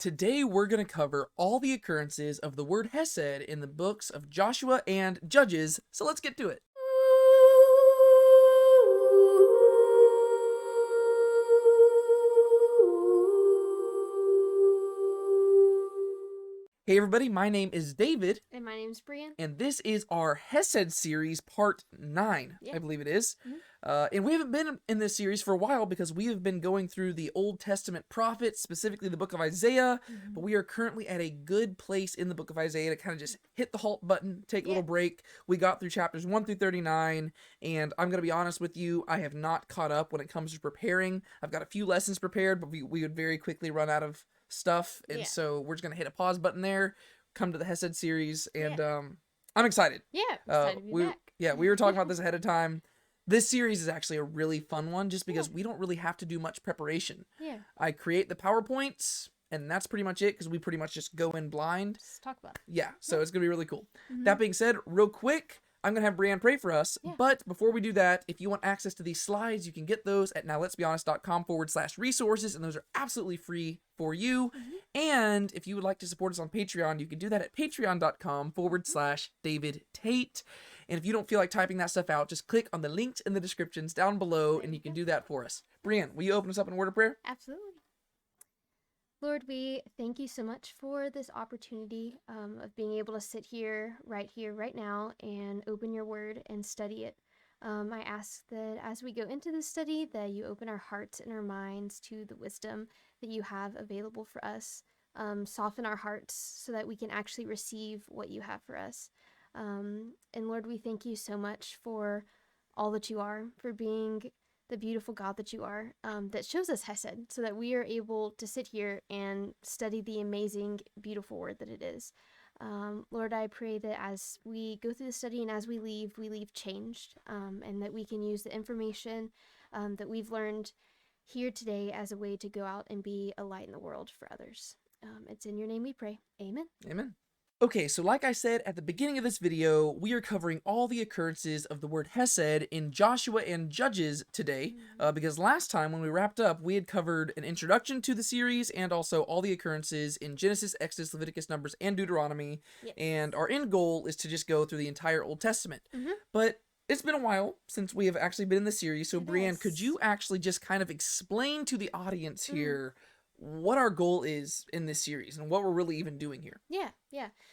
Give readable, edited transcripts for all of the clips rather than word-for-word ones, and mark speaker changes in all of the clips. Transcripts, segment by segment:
Speaker 1: Today we're going to cover all the occurrences of the word Hesed in the books of Joshua and Judges, so let's get to it. Hey everybody, my name is David.
Speaker 2: And my name's Brian.
Speaker 1: And this is our Hesed series, part 9, I believe it is. And we haven't been in this series for a while because we have been going through the Old Testament prophets, specifically the book of Isaiah, but we are currently at a good place in the book of Isaiah to kind of just hit the halt button, take a little break. We got through chapters 1 through 39, and I'm going to be honest with you, I have not caught up when it comes to preparing. I've got a few lessons prepared, but we would very quickly run out of stuff, and so we're just gonna hit a pause button there, come to the Hesed series, and I'm excited.
Speaker 2: Excited to be back.
Speaker 1: We were talking about this ahead of time. This series is actually a really fun one just because we don't really have to do much preparation. I create the PowerPoints, and that's pretty much it because we pretty much just go in blind.
Speaker 2: Just talk about it.
Speaker 1: So it's gonna be really cool. That being said, real quick, I'm going to have Brianne pray for us, but before we do that, if you want access to these slides, you can get those at nowletsbehonest.com/resources, and those are absolutely free for you. And if you would like to support us on Patreon, you can do that at patreon.com/David Tate. And if you don't feel like typing that stuff out, just click on the links in the descriptions down below, and you can do that for us. Brianne, will you open us up in a word of prayer?
Speaker 2: Absolutely. Lord, we thank you so much for this opportunity of being able to sit here, right now, and open your word and study it. I ask that as we go into this study, that you open our hearts and our minds to the wisdom that you have available for us. Soften our hearts so that we can actually receive what you have for us. And Lord, we thank you so much for all that you are, for being the beautiful God that you are, that shows us Hesed, so that we are able to sit here and study the amazing, beautiful word that it is. Lord, I pray that as we go through the study and as we leave changed, and that we can use the information that we've learned here today as a way to go out and be a light in the world for others. It's in your name we pray. Amen.
Speaker 1: Amen. Okay, so like I said at the beginning of this video, we are covering all the occurrences of the word Hesed in Joshua and Judges today, because last time when we wrapped up, we had covered an introduction to the series and also all the occurrences in Genesis, Exodus, Leviticus, Numbers, and Deuteronomy, and our end goal is to just go through the entire Old Testament. But it's been a while since we have actually been in the series, so Brianne, could you actually just kind of explain to the audience here what our goal is in this series and what we're really even doing here?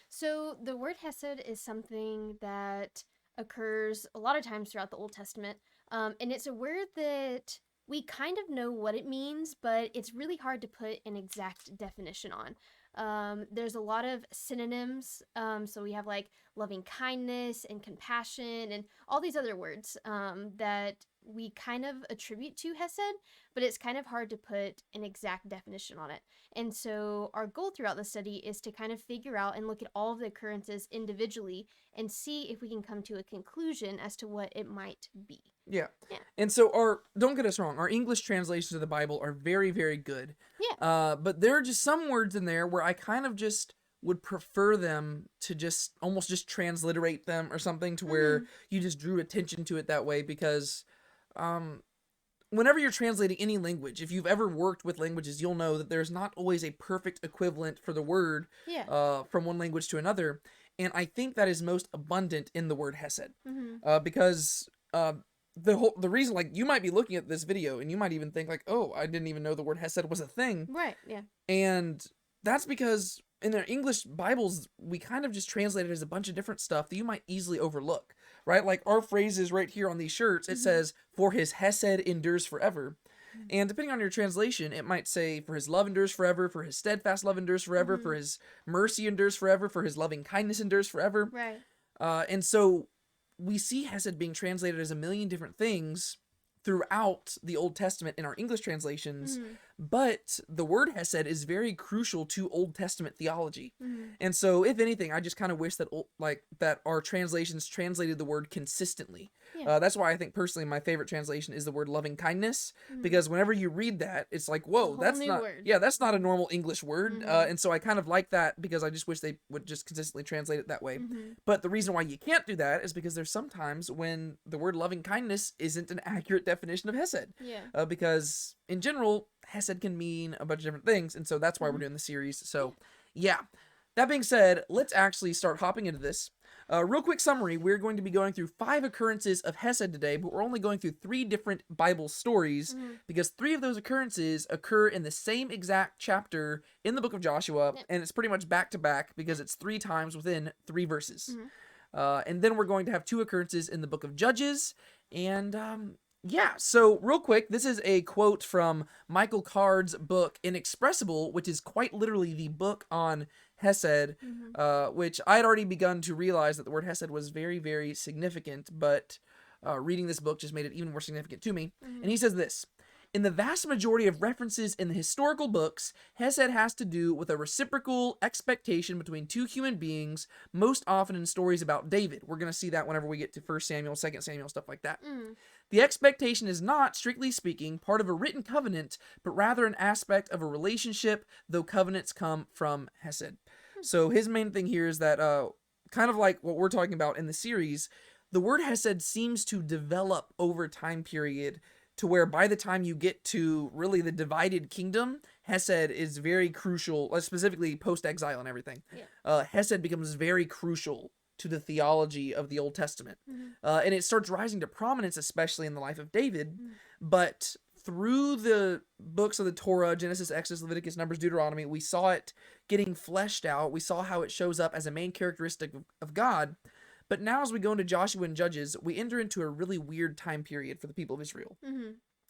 Speaker 2: So the word Hesed is something that occurs a lot of times throughout the Old Testament, and it's a word that we kind of know what it means, but it's really hard to put an exact definition on. There's a lot of synonyms, so we have like loving kindness and compassion and all these other words that we kind of attribute to Hesed, but it's kind of hard to put an exact definition on it. And so our goal throughout the study is to kind of figure out and look at all of the occurrences individually and see if we can come to a conclusion as to what it might be.
Speaker 1: And so don't get us wrong, our English translations of the Bible are very, very good. But there are just some words in there where I kind of just would prefer them to just almost just transliterate them or something to where you just drew attention to it that way, because whenever you're translating any language, if you've ever worked with languages, you'll know that there's not always a perfect equivalent for the word from one language to another. And I think that is most abundant in the word Hesed, because the reason, like, you might be looking at this video and you might even think like, oh, I didn't even know the word Hesed was a thing. And that's because in our English Bibles, we kind of just translate it as a bunch of different stuff that you might easily overlook, right? Like our phrases right here on these shirts, it says, for his Hesed endures forever. And depending on your translation, it might say, for his love endures forever, for his steadfast love endures forever, for his mercy endures forever, for his loving kindness endures forever. And so we see Hesed being translated as a million different things throughout the Old Testament in our English translations, but the word Hesed is very crucial to Old Testament theology. And so, if anything, I just kind of wish that that our translations translated the word consistently. That's why I think personally my favorite translation is the word loving kindness, because whenever you read that, it's like, whoa, that's not that's not a normal English word. And so I kind of like that because I just wish they would just consistently translate it that way. But the reason why you can't do that is because there's sometimes when the word loving kindness isn't an accurate definition of Hesed. Because in general, Hesed can mean a bunch of different things, and so that's why we're doing the series. So, yeah. That being said, let's actually start hopping into this. Real quick summary, we're going to be going through 5 occurrences of Hesed today, but we're only going through 3 different Bible stories because 3 of those occurrences occur in the same exact chapter in the book of Joshua, and it's pretty much back to back because it's 3 times within 3 verses. And then we're going to have 2 occurrences in the book of Judges, and yeah, so real quick, this is a quote from Michael Card's book Inexpressible, which is quite literally the book on Hesed, which I had already begun to realize that the word Hesed was very, very significant, but reading this book just made it even more significant to me. And he says this: in the vast majority of references in the historical books, Hesed has to do with a reciprocal expectation between 2 human beings, most often in stories about David. We're going to see that whenever we get to 1 Samuel, 2 Samuel, stuff like that. The expectation is not, strictly speaking, part of a written covenant, but rather an aspect of a relationship, though covenants come from Hesed. So his main thing here is that, kind of like what we're talking about in the series, the word Hesed seems to develop over time period to where by the time you get to really the divided kingdom, Hesed is very crucial, specifically post-exile and everything. Hesed becomes very crucial to the theology of the Old Testament. And it starts rising to prominence, especially in the life of David. But through the books of the Torah, Genesis, Exodus, Leviticus, Numbers, Deuteronomy, we saw it getting fleshed out. We saw how it shows up as a main characteristic of God. But now as we go into Joshua and Judges, we enter into a really weird time period for the people of Israel.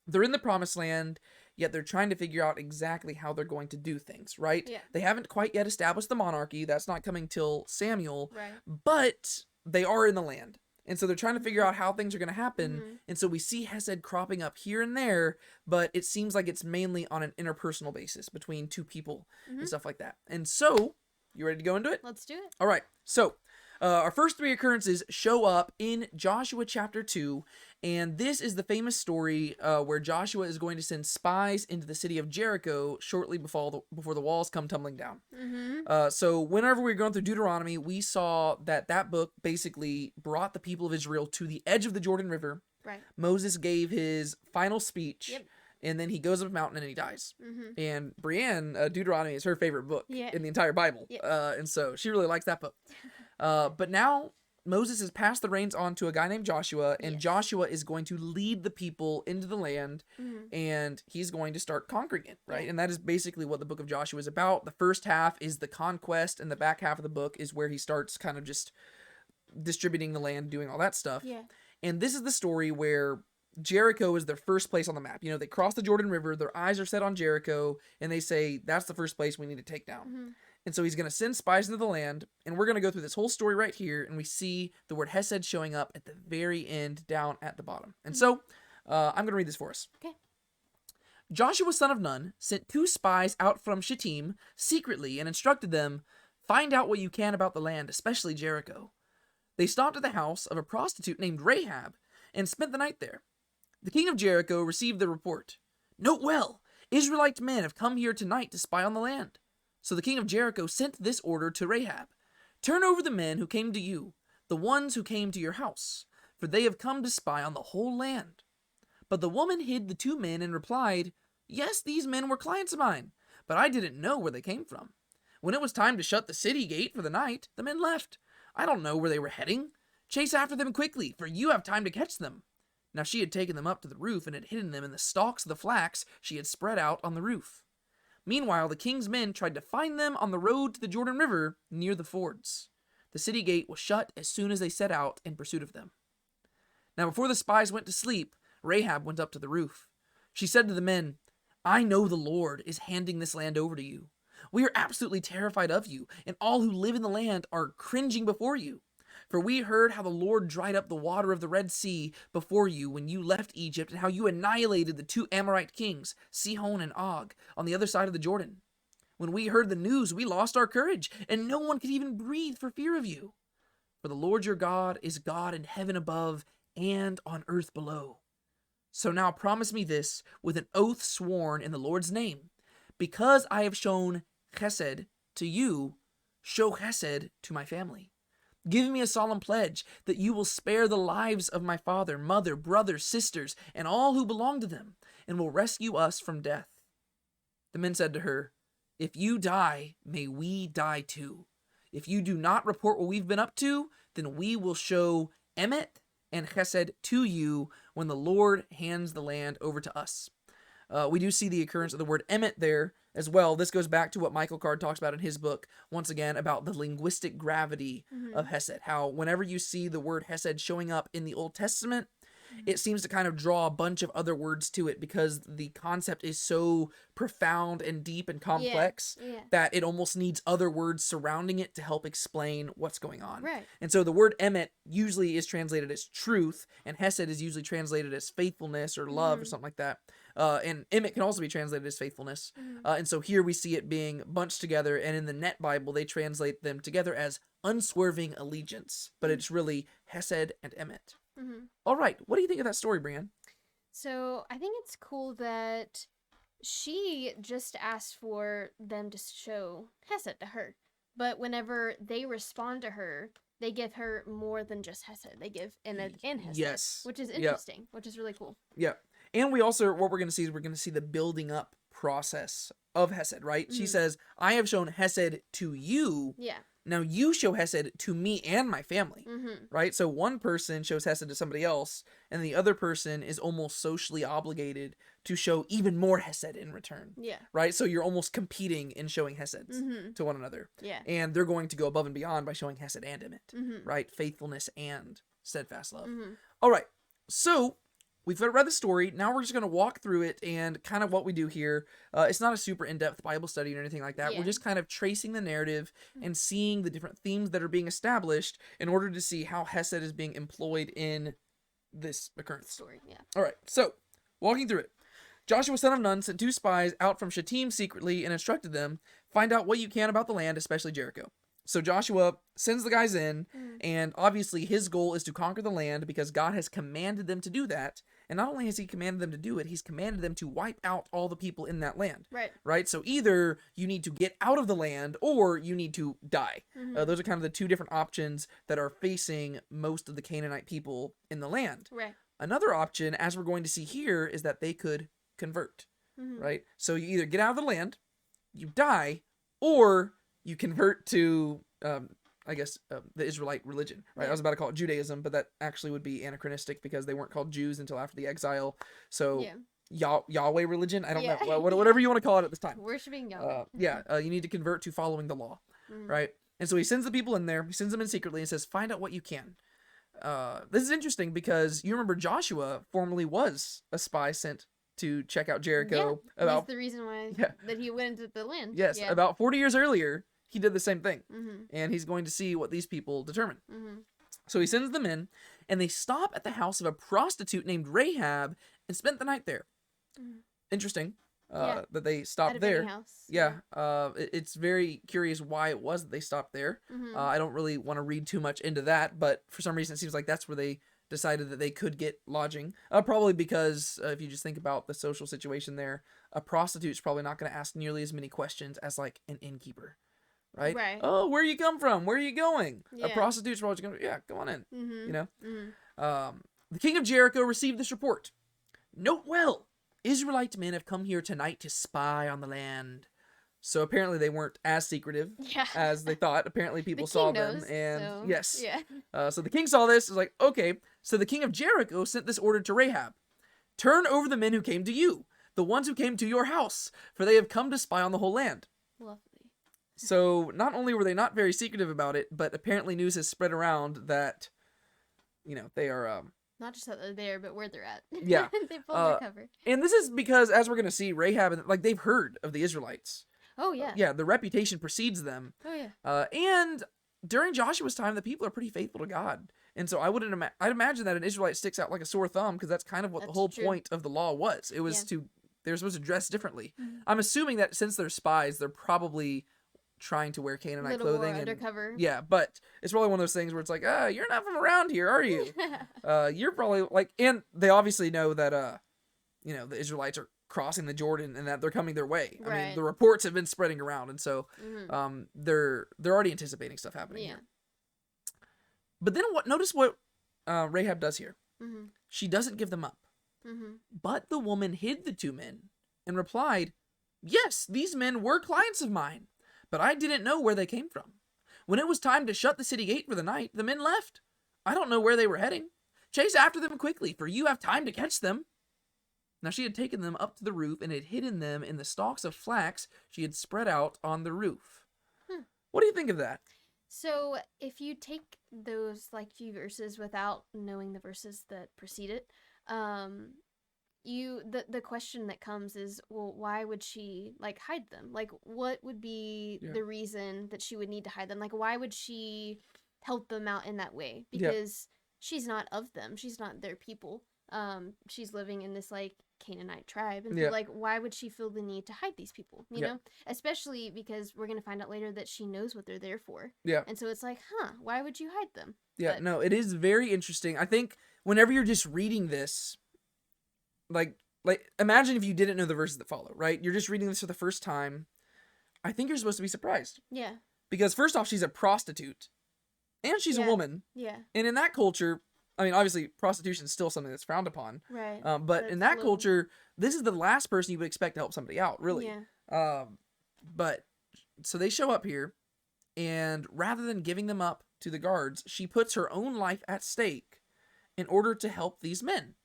Speaker 1: They're in the promised land, yet they're trying to figure out exactly how they're going to do things, right? They haven't quite yet established the monarchy. That's not coming till Samuel, but they are in the land. And so they're trying to figure out how things are going to happen. And so we see Hesed cropping up here and there, but it seems like it's mainly on an interpersonal basis between 2 people and stuff like that. And so, you ready to go into it?
Speaker 2: Let's do it.
Speaker 1: All right. So, our first 3 occurrences show up in Joshua chapter 2, and this is the famous story where Joshua is going to send spies into the city of Jericho shortly before the walls come tumbling down. So whenever we were going through Deuteronomy, we saw that book basically brought the people of Israel to the edge of the Jordan River. Moses gave his final speech. And then he goes up a mountain and he dies. And Brienne, Deuteronomy is her favorite book in the entire Bible. And so she really likes that book. But now Moses has passed the reins on to a guy named Joshua, and Joshua is going to lead the people into the land, and he's going to start conquering it, right? And that is basically what the book of Joshua is about. The first half is the conquest, and the back half of the book is where he starts kind of just distributing the land, doing all that stuff. And this is the story where Jericho is their first place on the map. You know, they cross the Jordan River, their eyes are set on Jericho, and they say, that's the first place we need to take down. And so he's going to send spies into the land, and we're going to go through this whole story right here, and we see the word Hesed showing up at the very end down at the bottom. And so I'm going to read this for us. Joshua, son of Nun, sent 2 spies out from Shittim secretly and instructed them, find out what you can about the land, especially Jericho. They stopped at the house of a prostitute named Rahab and spent the night there. The king of Jericho received the report. Note well, Israelite men have come here tonight to spy on the land. So the king of Jericho sent this order to Rahab. Turn over the men who came to you, the ones who came to your house, for they have come to spy on the whole land. But the woman hid the 2 men and replied, yes, these men were clients of mine, but I didn't know where they came from. When it was time to shut the city gate for the night, the men left. I don't know where they were heading. Chase after them quickly, for you have time to catch them. Now she had taken them up to the roof and had hidden them in the stalks of the flax she had spread out on the roof. Meanwhile, the king's men tried to find them on the road to the Jordan River near the fords. The city gate was shut as soon as they set out in pursuit of them. Now before the spies went to sleep, Rahab went up to the roof. She said to the men, I know the Lord is handing this land over to you. We are absolutely terrified of you, and all who live in the land are cringing before you. For we heard how the Lord dried up the water of the Red Sea before you when you left Egypt, and how you annihilated the 2 Amorite kings, Sihon and Og, on the other side of the Jordan. When we heard the news, we lost our courage, and no one could even breathe for fear of you. For the Lord your God is God in heaven above and on earth below. So now promise me this with an oath sworn in the Lord's name. Because I have shown Hesed to you, show Hesed to my family. Give me a solemn pledge that you will spare the lives of my father, mother, brothers, sisters, and all who belong to them, and will rescue us from death. The men said to her, "If you die, may we die too. If you do not report what we've been up to, then we will show Emet and Hesed to you when the Lord hands the land over to us." We do see the occurrence of the word Emet there as well. This goes back to what Michael Card talks about in his book, once again, about the linguistic gravity of Hesed. How whenever you see the word Hesed showing up in the Old Testament, it seems to kind of draw a bunch of other words to it because the concept is so profound and deep and complex that it almost needs other words surrounding it to help explain what's going on.
Speaker 2: Right.
Speaker 1: And so the word emet usually is translated as truth, and hesed is usually translated as faithfulness or love or something like that. And emet can also be translated as faithfulness. And so here we see it being bunched together, and in the Net Bible, they translate them together as unswerving allegiance, but it's really hesed and emet. All right, what do you think of that story, Brian?
Speaker 2: So I think it's cool that she just asked for them to show Hesed to her, but whenever they respond to her, they give her more than just Hesed. They give Emet and Hesed,
Speaker 1: yes,
Speaker 2: which is interesting, which is really cool.
Speaker 1: Yeah, and we also, what we're going to see is we're going to see the building up process of Hesed, right? She says, "I have shown Hesed to you.
Speaker 2: Yeah.
Speaker 1: Now you show Hesed to me and my family," right? So one person shows Hesed to somebody else, and the other person is almost socially obligated to show even more Hesed in return.
Speaker 2: Yeah.
Speaker 1: Right? So you're almost competing in showing Heseds to one another.
Speaker 2: Yeah.
Speaker 1: And they're going to go above and beyond by showing Hesed and Emet, right? Faithfulness and steadfast love. All right. So we've read the story. Now we're just going to walk through it and kind of what we do here. It's not a super in-depth Bible study or anything like that.
Speaker 2: Yeah.
Speaker 1: We're just kind of tracing the narrative and seeing the different themes that are being established in order to see how Hesed is being employed in this occurrence.
Speaker 2: Story, yeah.
Speaker 1: All right, so walking through it. Joshua, son of Nun, sent 2 spies out from Shittim secretly and instructed them, "Find out what you can about the land, especially Jericho." So Joshua sends the guys in, and obviously his goal is to conquer the land because God has commanded them to do that. And not only has he commanded them to do it, he's commanded them to wipe out all the people in that land. Right? So either you need to get out of the land or you need to die. Those are kind of the 2 different options that are facing most of the Canaanite people in the land.
Speaker 2: Right.
Speaker 1: Another option, as we're going to see here, is that they could convert. Right? So you either get out of the land, you die, or you convert to, the Israelite religion, right?
Speaker 2: Yeah.
Speaker 1: I was about to call it Judaism, but that actually would be anachronistic because they weren't called Jews until after the exile. So Yahweh religion, I don't know, well, whatever you want to call it at this time.
Speaker 2: Worshiping Yahweh.
Speaker 1: You need to convert to following the law, right? And so he sends the people in there, he sends them in secretly and says, "Find out what you can." This is interesting because you remember Joshua formerly was a spy sent to check out Jericho.
Speaker 2: That's the reason why that he went into the land.
Speaker 1: Yes, about 40 years earlier, he did the same thing. And he's going to see what these people determine. So he sends them in, and they stop at the house of a prostitute named Rahab and spent the night there. Interesting that they stopped there.
Speaker 2: House.
Speaker 1: It's very curious why it was that they stopped there. I don't really want to read too much into that, but for some reason it seems like that's where they decided that they could get lodging. Probably because if you just think about the social situation there, a prostitute's probably not going to ask nearly as many questions as like an innkeeper. Right? Oh, where you come from? Where are you going? A prostitute's probably going to, go on in. You know? The king of Jericho received this report. "Note well, Israelite men have come here tonight to spy on the land." So apparently they weren't as secretive as they thought. Apparently people saw them. And so the king saw this. Was like, okay. So the king of Jericho sent this order to Rahab. "Turn over the men who came to you, the ones who came to your house, for they have come to spy on the whole land."
Speaker 2: Lovely.
Speaker 1: So not only were they not very secretive about it, but apparently news has spread around that, they are...
Speaker 2: not just that they're there, but where they're at.
Speaker 1: Yeah.
Speaker 2: They pulled their cover.
Speaker 1: And this is because, as we're going to see, Rahab, they've heard of the Israelites.
Speaker 2: Oh, yeah.
Speaker 1: Yeah, the reputation precedes them.
Speaker 2: Oh, yeah.
Speaker 1: And during Joshua's time, the people are pretty faithful to God. And so I'd imagine that an Israelite sticks out like a sore thumb because that's kind of what the whole point of the law was. It was they're supposed to dress differently. I'm assuming that since they're spies, they're probably trying to wear Canaanite clothing.
Speaker 2: More undercover.
Speaker 1: Yeah, but it's probably one of those things where it's like, you're not from around here, are you? You're probably like, and they obviously know that, the Israelites are crossing the Jordan and that they're coming their way.
Speaker 2: Right.
Speaker 1: I mean, the reports have been spreading around, and so they're already anticipating stuff happening here. But then notice what Rahab does here. She doesn't give them up. But the woman hid the 2 men and replied, Yes, these men were clients of mine, but I didn't know where they came from. When it was time to shut the city gate for the night, the men left. I don't know where they were heading. Chase after them quickly, for you have time to catch them." Now she had taken them up to the roof and had hidden them in the stalks of flax she had spread out on the roof. What do you think of that?
Speaker 2: So if you take those like few verses without knowing the verses that precede it, the question that comes is, well, why would she like hide them? Like, what would be the reason that she would need to hide them? Like, why would she help them out in that way? Because she's not of them. She's not their people. She's living in this like Canaanite tribe, and so, like, why would she feel the need to hide these people? You know, especially because we're gonna find out later that she knows what they're there for. And so it's like, why would you hide them?
Speaker 1: No, it is very interesting. I think whenever you're just reading this, like imagine if you didn't know the verses that follow, right? You're just reading this for the first time. I think you're supposed to be surprised. Because first off, she's a prostitute, and she's a woman. And in that culture, I mean, obviously, prostitution is still something that's frowned upon.
Speaker 2: Right.
Speaker 1: But in that culture, this is the last person you would expect to help somebody out, really. But so they show up here, and rather than giving them up to the guards, she puts her own life at stake in order to help these men.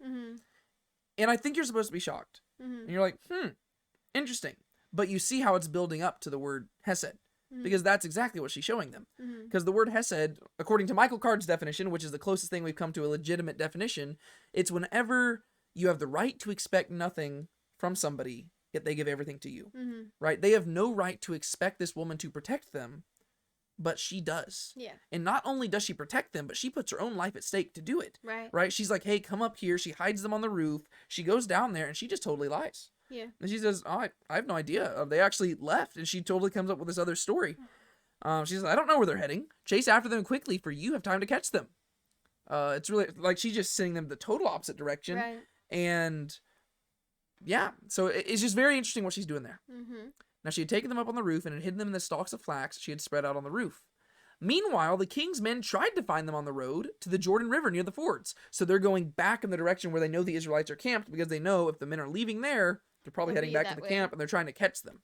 Speaker 1: And I think you're supposed to be shocked. And you're like, interesting. But you see how it's building up to the word Hesed. Because that's exactly what she's showing them. Because the word Hesed, according to Michael Card's definition, which is the closest thing we've come to a legitimate definition, it's whenever you have the right to expect nothing from somebody, yet they give everything to you. Right? They have no right to expect this woman to protect them, but she does. And not only does she protect them, but she puts her own life at stake to do it. Right? She's like, hey, come up here. She hides them on the roof. She goes down there, and she just totally lies. And she says, oh, I have no idea. They actually left. And she totally comes up with this other story. She says, I don't know where they're heading. Chase after them quickly, for you have time to catch them. It's really like she's just sending them the total opposite direction. And yeah, so it's just very interesting what she's doing there. Now she had taken them up on the roof and had hidden them in the stalks of flax she had spread out on the roof. Meanwhile, the king's men tried to find them on the road to the Jordan River near the fords. So they're going back in the direction where they know the Israelites are camped, because they know if the men are leaving there, they're probably heading back to the camp, and they're trying to catch them.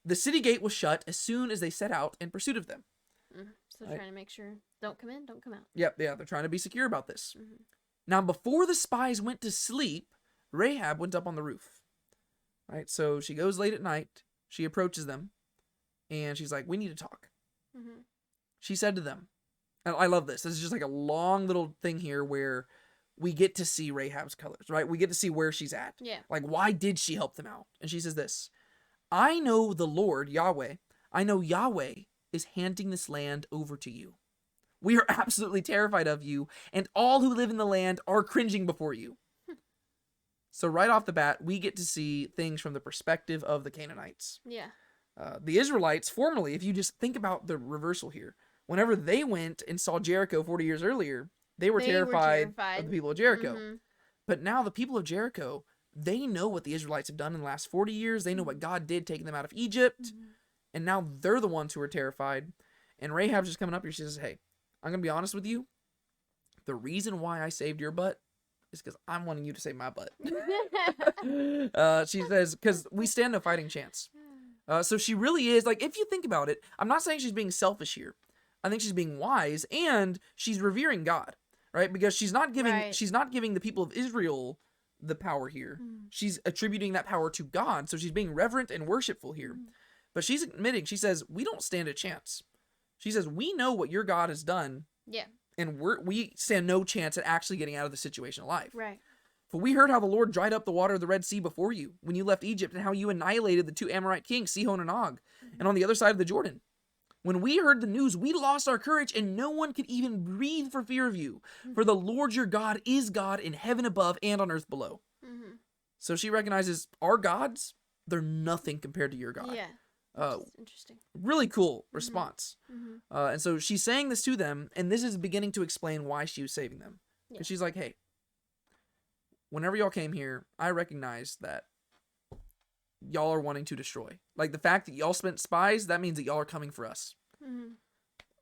Speaker 1: The city gate was shut as soon as they set out in pursuit of them.
Speaker 2: So trying to make sure, don't come in, don't come out.
Speaker 1: They're trying to be secure about this. Now, before the spies went to sleep, Rahab went up on the roof. Right, so she goes late at night, she approaches them, and she's like, we need to talk. She said to them, and I love this. This is just like a long little thing here where we get to see Rahab's colors, right? We get to see where she's at. Like, why did she help them out? And she says this, I know the Lord, Yahweh. I know Yahweh is handing this land over to you. We are absolutely terrified of you, and all who live in the land are cringing before you. So right off the bat, we get to see things from the perspective of the Canaanites. The Israelites, formerly, if you just think about the reversal here, whenever they went and saw Jericho 40 years earlier, they were terrified of the people of Jericho. But now the people of Jericho, they know what the Israelites have done in the last 40 years. They know what God did taking them out of Egypt. And now they're the ones who are terrified. And Rahab's just coming up here. She says, hey, I'm going to be honest with you. The reason why I saved your butt is because I'm wanting you to save my butt. She says, because we stand no fighting chance. So she really is, like, if you think about it, I'm not saying she's being selfish here. I think she's being wise, and she's revering God, right? Because she's not giving the people of Israel the power here. She's attributing that power to God, so she's being reverent and worshipful here. But she's admitting, she says, we don't stand a chance. She says, we know what your God has done. And we stand no chance at actually getting out of the situation alive. For we heard how the Lord dried up the water of the Red Sea before you when you left Egypt, and how you annihilated the two Amorite kings, Sihon and Og, and on the other side of the Jordan. When we heard the news, we lost our courage, and no one could even breathe for fear of you. For the Lord your God is God in heaven above and on earth below. So she recognizes our gods, they're nothing compared to your God.
Speaker 2: Interesting.
Speaker 1: Really cool response. And so she's saying this to them, and this is beginning to explain why she was saving them. Because she's like, hey, whenever y'all came here, I recognize that y'all are wanting to destroy. Like, the fact that y'all spent spies, that means that y'all are coming for us.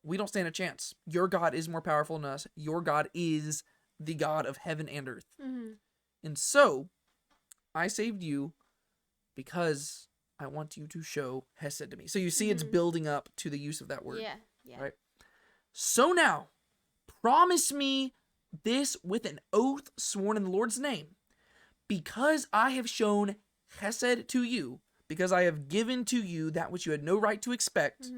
Speaker 1: We don't stand a chance. Your God is more powerful than us. Your God is the God of heaven and earth. And so, I saved you because I want you to show Hesed to me. So you see it's building up to the use of that word.
Speaker 2: Yeah.
Speaker 1: Right? So now, promise me this with an oath sworn in the Lord's name, because I have shown Hesed to you, because I have given to you that which you had no right to expect,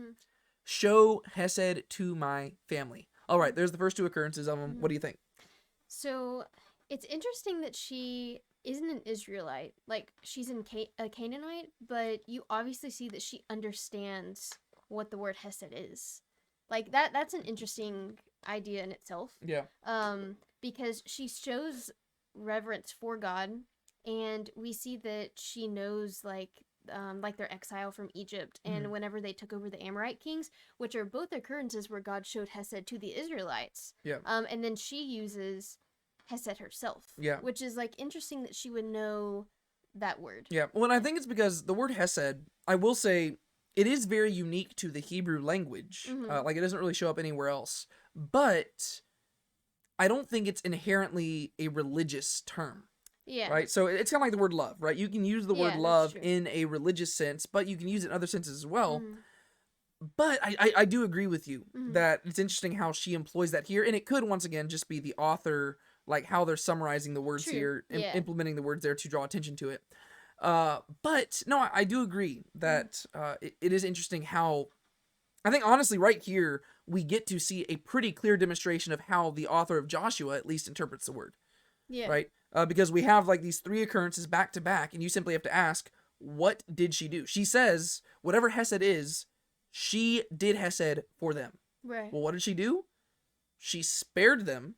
Speaker 1: show Hesed to my family. All right, there's the first two occurrences of them. What do you think?
Speaker 2: So it's interesting that she isn't an Israelite. Like, she's a Canaanite, but you obviously see that she understands what the word Hesed is. Like, that's an interesting idea in itself.
Speaker 1: Yeah.
Speaker 2: Because she shows reverence for God, and we see that she knows, like their exile from Egypt, and whenever they took over the Amorite kings, which are both occurrences where God showed Hesed to the Israelites.
Speaker 1: Yeah.
Speaker 2: And then she uses Hesed herself.
Speaker 1: Yeah.
Speaker 2: Which is, like, interesting that she would know that word.
Speaker 1: Yeah. Well, and I think it's because the word Hesed, I will say, it is very unique to the Hebrew language. Like, it doesn't really show up anywhere else. But I don't think it's inherently a religious term.
Speaker 2: Yeah.
Speaker 1: Right? So it's kind of like the word love, right? You can use the word love in a religious sense, but you can use it in other senses as well. But I do agree with you that it's interesting how she employs that here. And it could, once again, just be the author, like how they're summarizing the words here, implementing the words there to draw attention to it. But no, I do agree that it is interesting how, I think honestly right here, we get to see a pretty clear demonstration of how the author of Joshua at least interprets the word.
Speaker 2: Yeah.
Speaker 1: Right? Because we have like these three occurrences back to back, and you simply have to ask, what did she do? She says, whatever Hesed is, she did Hesed for them.
Speaker 2: Right.
Speaker 1: Well, what did she do? She spared them,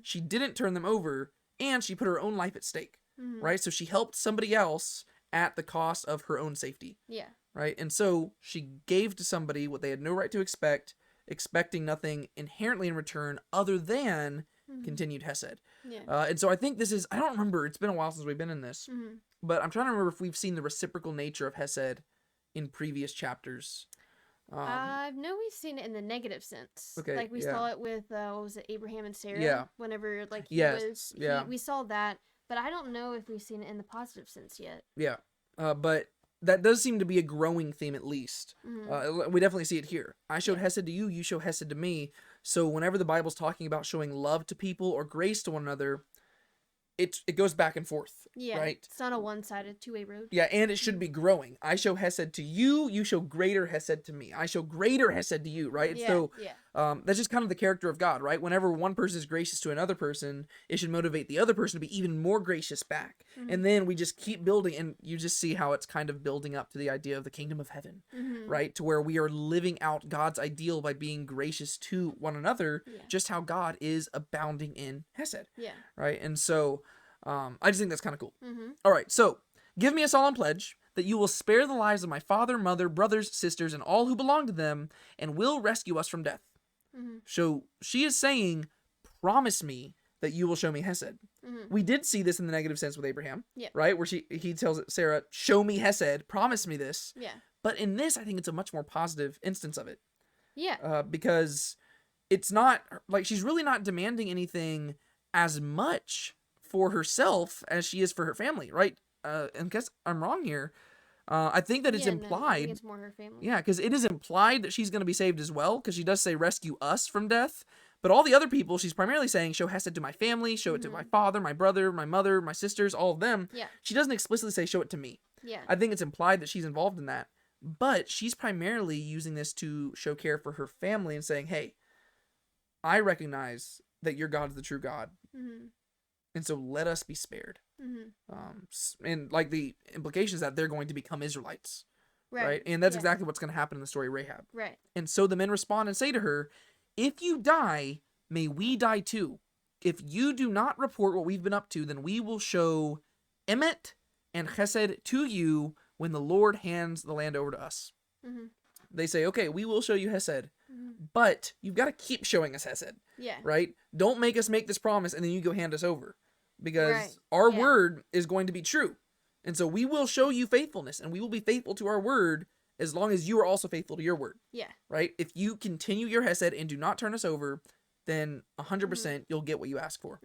Speaker 1: she didn't turn them over, and she put her own life at stake. Right? So she helped somebody else at the cost of her own safety.
Speaker 2: Yeah.
Speaker 1: Right? And so she gave to somebody what they had no right to expect, expecting nothing inherently in return other than continued Hesed.
Speaker 2: Yeah.
Speaker 1: And so I think this is, I don't remember, it's been a while since we've been in this, but I'm trying to remember if we've seen the reciprocal nature of Hesed in previous chapters.
Speaker 2: I know we've seen it in the negative sense.
Speaker 1: Okay,
Speaker 2: Like, we saw it with, what was it, Abraham and Sarah?
Speaker 1: Yeah.
Speaker 2: Whenever, like, we saw that, but I don't know if we've seen it in the positive sense yet.
Speaker 1: Yeah. But that does seem to be a growing theme at least. We definitely see it here. I showed Hesed to you, you show Hesed to me. So whenever the Bible's talking about showing love to people or grace to one another, it goes back and forth.
Speaker 2: Yeah.
Speaker 1: Right?
Speaker 2: It's not a one-sided, two-way road.
Speaker 1: Yeah, and it should be growing. I show Hesed to you, you show greater Hesed to me. I show greater Hesed to you, right?
Speaker 2: Yeah,
Speaker 1: so
Speaker 2: yeah.
Speaker 1: that's just kind of the character of God, right? Whenever one person is gracious to another person, it should motivate the other person to be even more gracious back. And then we just keep building, and you just see how it's kind of building up to the idea of the kingdom of heaven, right? To where we are living out God's ideal by being gracious to one another, just how God is abounding in Hesed.
Speaker 2: Yeah.
Speaker 1: Right? And so I just think that's kind of cool. All right, so give me a solemn pledge that you will spare the lives of my father, mother, brothers, sisters, and all who belong to them, and will rescue us from death. So she is saying, promise me that you will show me Hesed. We did see this in the negative sense with Abraham, right? Where he tells Sarah, show me Hesed, promise me this.
Speaker 2: Yeah.
Speaker 1: But in this, I think it's a much more positive instance of it.
Speaker 2: Yeah.
Speaker 1: Because it's not, like, she's really not demanding anything as much for herself as she is for her family, right? And guess I'm wrong here. I think that it's implied.
Speaker 2: No, I think it's more her family.
Speaker 1: Yeah, because it is implied that she's going to be saved as well, because she does say rescue us from death. But all the other people, she's primarily saying show Hesed to my family, show it to my father, my brother, my mother, my sisters, all of them.
Speaker 2: Yeah.
Speaker 1: She doesn't explicitly say show it to me.
Speaker 2: Yeah.
Speaker 1: I think it's implied that she's involved in that. But she's primarily using this to show care for her family and saying, hey, I recognize that your God is the true God. And so let us be spared. And like the implication is that they're going to become Israelites. Right? And that's exactly what's going to happen in the story of Rahab.
Speaker 2: Right.
Speaker 1: And so the men respond and say to her, if you die, may we die too. If you do not report what we've been up to, then we will show Emet and Chesed to you when the Lord hands the land over to us. They say, okay, we will show you Hesed, but you've got to keep showing us Hesed.
Speaker 2: Yeah.
Speaker 1: Right? Don't make us make this promise and then you go hand us over. Because our word is going to be true. And so we will show you faithfulness, and we will be faithful to our word as long as you are also faithful to your word.
Speaker 2: Yeah.
Speaker 1: Right? If you continue your Hesed and do not turn us over, then 100% you'll get what you ask for.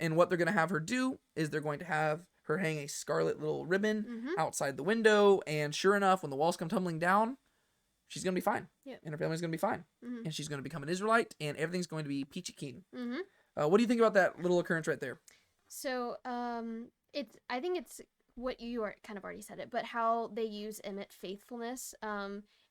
Speaker 1: And what they're going to have her do is they're going to have her hang a scarlet little ribbon
Speaker 2: Mm-hmm.
Speaker 1: outside the window, and sure enough, when the walls come tumbling down, she's going to be fine.
Speaker 2: Yep.
Speaker 1: And her family's going to be fine.
Speaker 2: Mm-hmm.
Speaker 1: And she's going to become an Israelite, and everything's going to be peachy keen.
Speaker 2: Mm-hmm.
Speaker 1: What do you think about that little occurrence right there?
Speaker 2: So, I think it's what you are kind of already said it, but how they use Emmett faithfulness.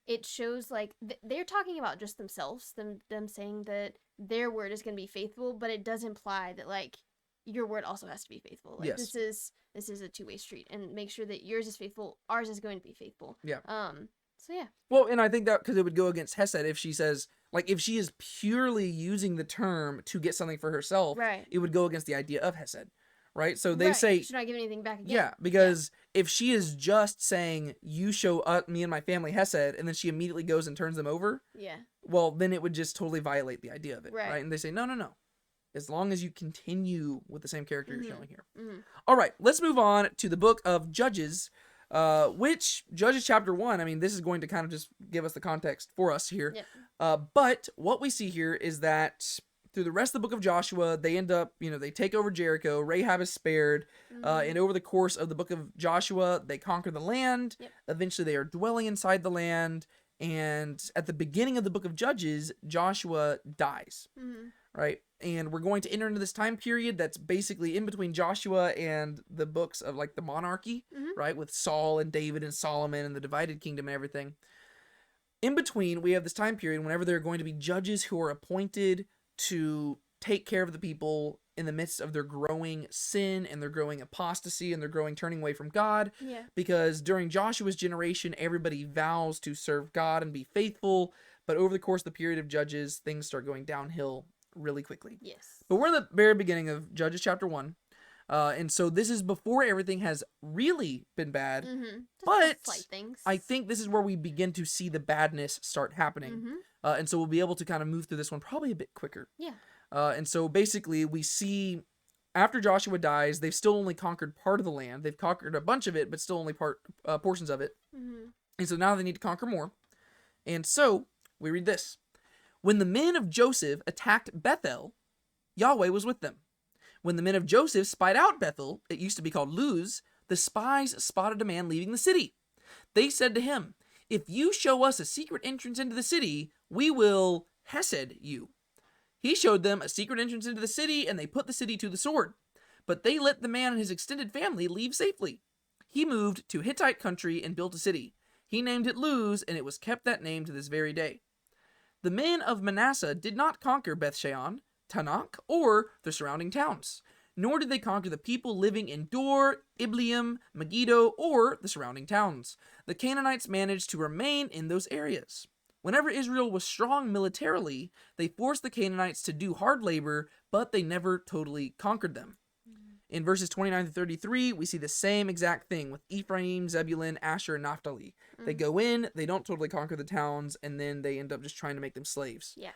Speaker 2: It shows like they're talking about just themselves, them saying that their word is going to be faithful, but it does imply that like your word also has to be faithful. Like
Speaker 1: Yes.
Speaker 2: this is a two-way street, and make sure that yours is faithful, ours is going to be faithful.
Speaker 1: Yeah.
Speaker 2: So yeah.
Speaker 1: Well, and I think that because it would go against Hesed if she says, like, if she is purely using the term to get something for herself,
Speaker 2: Right.
Speaker 1: it would go against the idea of Hesed, right? So they say,
Speaker 2: you should not give anything back again.
Speaker 1: yeah, because if she is just saying, you show me and my family Hesed, and then she immediately goes and turns them over,
Speaker 2: Yeah.
Speaker 1: well, then it would just totally violate the idea of it,
Speaker 2: Right.
Speaker 1: right? And they say, no. As long as you continue with the same character you're showing here.
Speaker 2: Mm-hmm.
Speaker 1: All right, let's move on to the book of Judges, which Judges chapter 1, I mean, this is going to kind of just give us the context for us here.
Speaker 2: Yep.
Speaker 1: But what we see here is that through the rest of the book of Joshua, they end up, they take over Jericho. Rahab is spared. And over the course of the book of Joshua, they conquer the land.
Speaker 2: Yep.
Speaker 1: Eventually, they are dwelling inside the land. And at the beginning of the book of Judges, Joshua dies.
Speaker 2: Mm-hmm.
Speaker 1: Right? And we're going to enter into this time period that's basically in between Joshua and the books of like the monarchy, right? With Saul and David and Solomon and the divided kingdom and everything. In between, we have this time period whenever there are going to be judges who are appointed to take care of the people in the midst of their growing sin and their growing apostasy and their growing turning away from God.
Speaker 2: Yeah.
Speaker 1: Because during Joshua's generation, everybody vows to serve God and be faithful. But over the course of the period of Judges, things start going downhill really quickly.
Speaker 2: Yes.
Speaker 1: But we're in the very beginning of Judges chapter 1. And so this is before everything has really been bad.
Speaker 2: Mm-hmm.
Speaker 1: But
Speaker 2: slight things.
Speaker 1: I think this is where we begin to see the badness start happening.
Speaker 2: Mm-hmm.
Speaker 1: And so we'll be able to kind of move through this one probably a bit quicker.
Speaker 2: Yeah.
Speaker 1: And so basically we see after Joshua dies, they've still only conquered part of the land. They've conquered a bunch of it, but still only portions of it.
Speaker 2: Mm-hmm.
Speaker 1: And so now they need to conquer more. And so we read this. When the men of Joseph attacked Bethel, Yahweh was with them. When the men of Joseph spied out Bethel, it used to be called Luz, the spies spotted a man leaving the city. They said to him, if you show us a secret entrance into the city, we will Hesed you. He showed them a secret entrance into the city, and they put the city to the sword. But they let the man and his extended family leave safely. He moved to Hittite country and built a city. He named it Luz, and it was kept that name to this very day. The men of Manasseh did not conquer Bethshean, Tanakh, or the surrounding towns, nor did they conquer the people living in Dor, Ibleam, Megiddo, or the surrounding towns. The Canaanites managed to remain in those areas. Whenever Israel was strong militarily, they forced the Canaanites to do hard labor, but they never totally conquered them. In verses 29 to 33, we see the same exact thing with Ephraim, Zebulun, Asher, and Naphtali. They go in, they don't totally conquer the towns, and then they end up just trying to make them slaves.
Speaker 2: Yeah.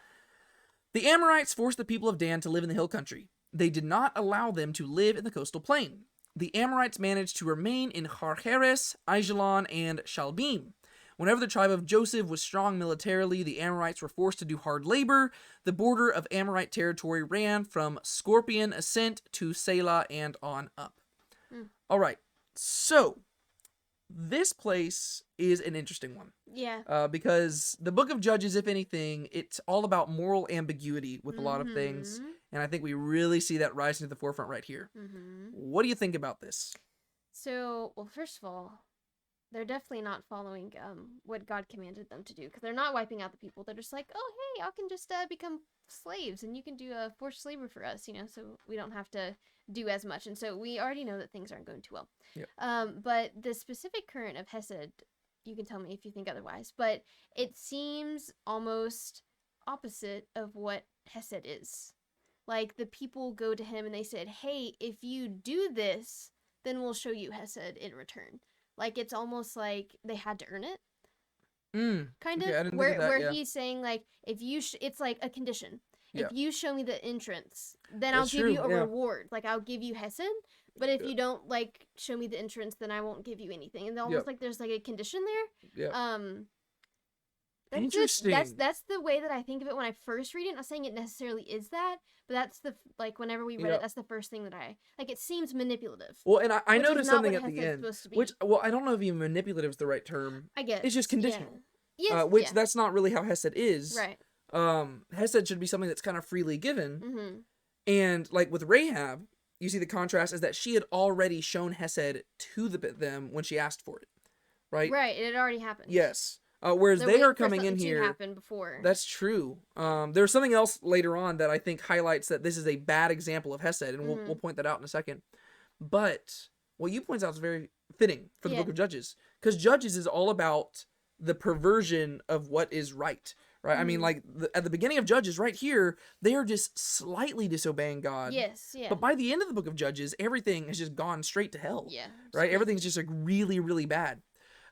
Speaker 1: The Amorites forced the people of Dan to live in the hill country. They did not allow them to live in the coastal plain. The Amorites managed to remain in Har-Heres, Aijalon, and Shalbim. Whenever the tribe of Joseph was strong militarily, the Amorites were forced to do hard labor. The border of Amorite territory ran from Scorpion Ascent to Selah and on up. All right, so this place is an interesting one.
Speaker 2: Yeah.
Speaker 1: Because the book of Judges, if anything, it's all about moral ambiguity with a lot of things. And I think we really see that rising to the forefront right here. What do you think about this?
Speaker 2: So, well, first of all, they're definitely not following what God commanded them to do, because they're not wiping out the people. They're just like, oh, hey, y'all can just become slaves, and you can do forced labor for us, so we don't have to do as much. And so we already know that things aren't going too well.
Speaker 1: Yep.
Speaker 2: But the specific current of Hesed, you can tell me if you think otherwise, but it seems almost opposite of what Hesed is. Like, the people go to him and they said, hey, if you do this, then we'll show you Hesed in return. Like, it's almost like they had to earn it. Kind of.
Speaker 1: Okay, I didn't
Speaker 2: where
Speaker 1: think of that,
Speaker 2: where he's saying, like, if you it's like a condition.
Speaker 1: Yeah.
Speaker 2: If you show me the entrance, then
Speaker 1: That's
Speaker 2: I'll give you
Speaker 1: true,
Speaker 2: a
Speaker 1: yeah.
Speaker 2: reward. Like, I'll give you Hesed. But if you don't, like, show me the entrance, then I won't give you anything. And almost
Speaker 1: Yep.
Speaker 2: like there's, like, a condition there.
Speaker 1: Yeah. Interesting.
Speaker 2: That's the way that I think of it when I first read it. I'm not saying it necessarily is that, but that's whenever we read it, that's the first thing that I like. It seems manipulative.
Speaker 1: Well, and I noticed something at
Speaker 2: Hesed's
Speaker 1: the end,
Speaker 2: supposed to be.
Speaker 1: which, well, I don't know if even manipulative is the right term.
Speaker 2: I guess
Speaker 1: it's just conditional.
Speaker 2: Yeah. Yes,
Speaker 1: which that's not really how Hesed is.
Speaker 2: Right.
Speaker 1: Hesed should be something that's kind of freely given.
Speaker 2: Mm-hmm.
Speaker 1: And like with Rahab, you see the contrast is that she had already shown Hesed to them when she asked for it, right?
Speaker 2: Right. It had already happened.
Speaker 1: Yes. Whereas they are coming in here.
Speaker 2: Happened before.
Speaker 1: That's true. There's something else later on that I think highlights that this is a bad example of Hesed, and we'll point that out in a second. But what you point out is very fitting for the book of Judges, because Judges is all about the perversion of what is right. Right? I mean, like, at the beginning of Judges, right here, they are just slightly disobeying God.
Speaker 2: Yes, yeah.
Speaker 1: But by the end of the book of Judges, everything has just gone straight to hell.
Speaker 2: Yeah.
Speaker 1: Right? Everything's just, like, really, really bad.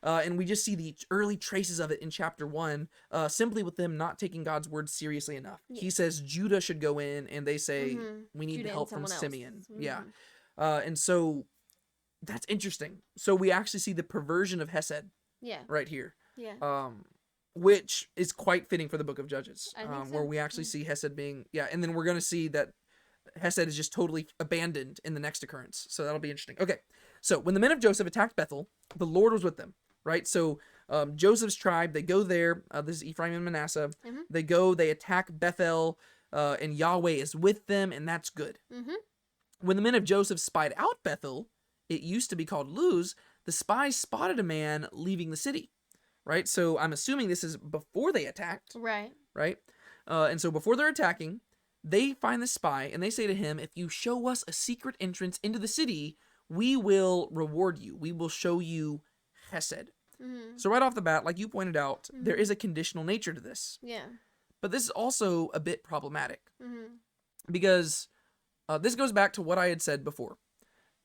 Speaker 1: And we just see the early traces of it in chapter 1, simply with them not taking God's word seriously enough. Yeah. He says Judah should go in, and they say, we need help from Simeon. Yeah. And so, that's interesting. So we actually see the perversion of Hesed right here.
Speaker 2: Yeah.
Speaker 1: Which is quite fitting for the book of Judges,
Speaker 2: I think so.
Speaker 1: where we actually see Hesed being, and then we're going to see that Hesed is just totally abandoned in the next occurrence. So that'll be interesting. Okay, so when the men of Joseph attacked Bethel, the Lord was with them, right? So Joseph's tribe, they go there. This is Ephraim and Manasseh. They go, they attack Bethel, and Yahweh is with them, and that's good. When the men of Joseph spied out Bethel, it used to be called Luz, the spies spotted a man leaving the city. Right? So I'm assuming this is before they attacked.
Speaker 2: Right.
Speaker 1: Right? And so before they're attacking, they find the spy and they say to him, if you show us a secret entrance into the city, we will reward you. We will show you Hesed. So right off the bat, like you pointed out, there is a conditional nature to this.
Speaker 2: Yeah.
Speaker 1: But this is also a bit problematic. Because this goes back to what I had said before.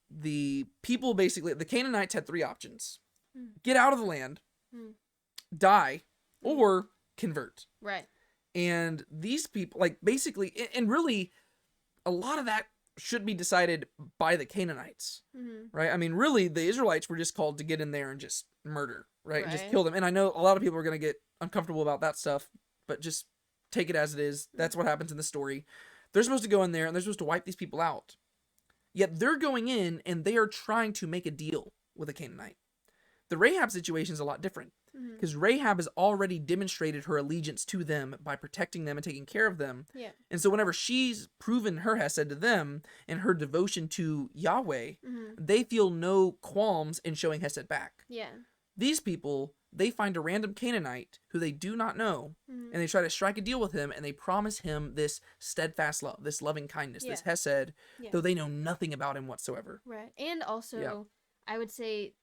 Speaker 1: The people basically, the Canaanites had 3 options. Get out of the land. Die, or convert.
Speaker 2: Right.
Speaker 1: And these people, like, basically, and really, a lot of that should be decided by the Canaanites, right? I mean, really, the Israelites were just called to get in there and just murder, right? And just kill them. And I know a lot of people are going to get uncomfortable about that stuff, but just take it as it is. That's what happens in the story. They're supposed to go in there, and they're supposed to wipe these people out. Yet they're going in, and they are trying to make a deal with a Canaanite. The Rahab situation is a lot different. Because Rahab has already demonstrated her allegiance to them by protecting them and taking care of them.
Speaker 2: Yeah.
Speaker 1: And so whenever she's proven her Hesed to them and her devotion to Yahweh, they feel no qualms in showing Hesed back.
Speaker 2: Yeah.
Speaker 1: These people, they find a random Canaanite who they do not know, and they try to strike a deal with him, and they promise him this steadfast love, this loving kindness, this Hesed, though they know nothing about him whatsoever.
Speaker 2: Right. And also, I would say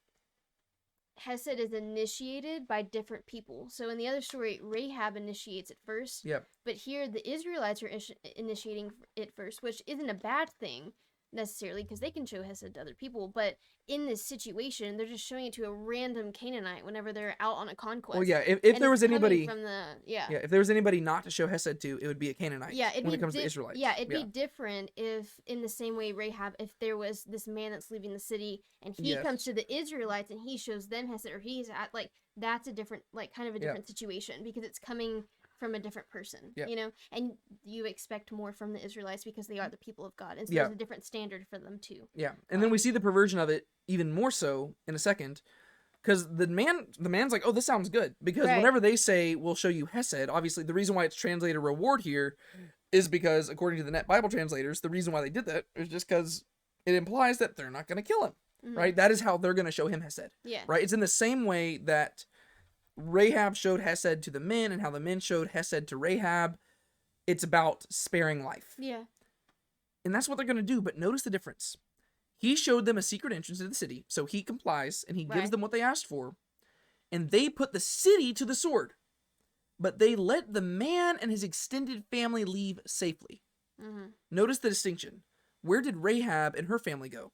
Speaker 2: Hesed is initiated by different people. So in the other story, Rahab initiates it first.
Speaker 1: Yep.
Speaker 2: But here, the Israelites are initiating it first, which isn't a bad thing necessarily, because they can show Hesed to other people. But in this situation, they're just showing it to a random Canaanite whenever they're out on a conquest.
Speaker 1: Well, yeah, if there was anybody
Speaker 2: from the
Speaker 1: if there was anybody not to show Hesed to, it would be a Canaanite.
Speaker 2: Yeah,
Speaker 1: when it comes to Israelites.
Speaker 2: Yeah, it'd be different if, in the same way Rahab, if there was this man that's leaving the city and he comes to the Israelites and he shows them Hesed, or he's at, like, that's a different, like, kind of a different situation, because it's coming from a different person, you know, and you expect more from the Israelites because they are the people of God, and so there's a different standard for them too. Yeah,
Speaker 1: and then we see the perversion of it even more so in a second, because the man's like, oh, this sounds good, because whenever they say we'll show you Hesed, obviously the reason why it's translated reward here is because, according to the Net Bible translators, the reason why they did that is just because it implies that they're not going to kill him, right? That is how they're going to show him Hesed, right? It's in the same way that Rahab showed Hesed to the men and how the men showed Hesed to Rahab. It's about sparing life.
Speaker 2: Yeah.
Speaker 1: And that's what they're going to do. But notice the difference. He showed them a secret entrance to the city. So he complies and he gives them what they asked for. And they put the city to the sword. But they let the man and his extended family leave safely. Notice the distinction. Where did Rahab and her family go?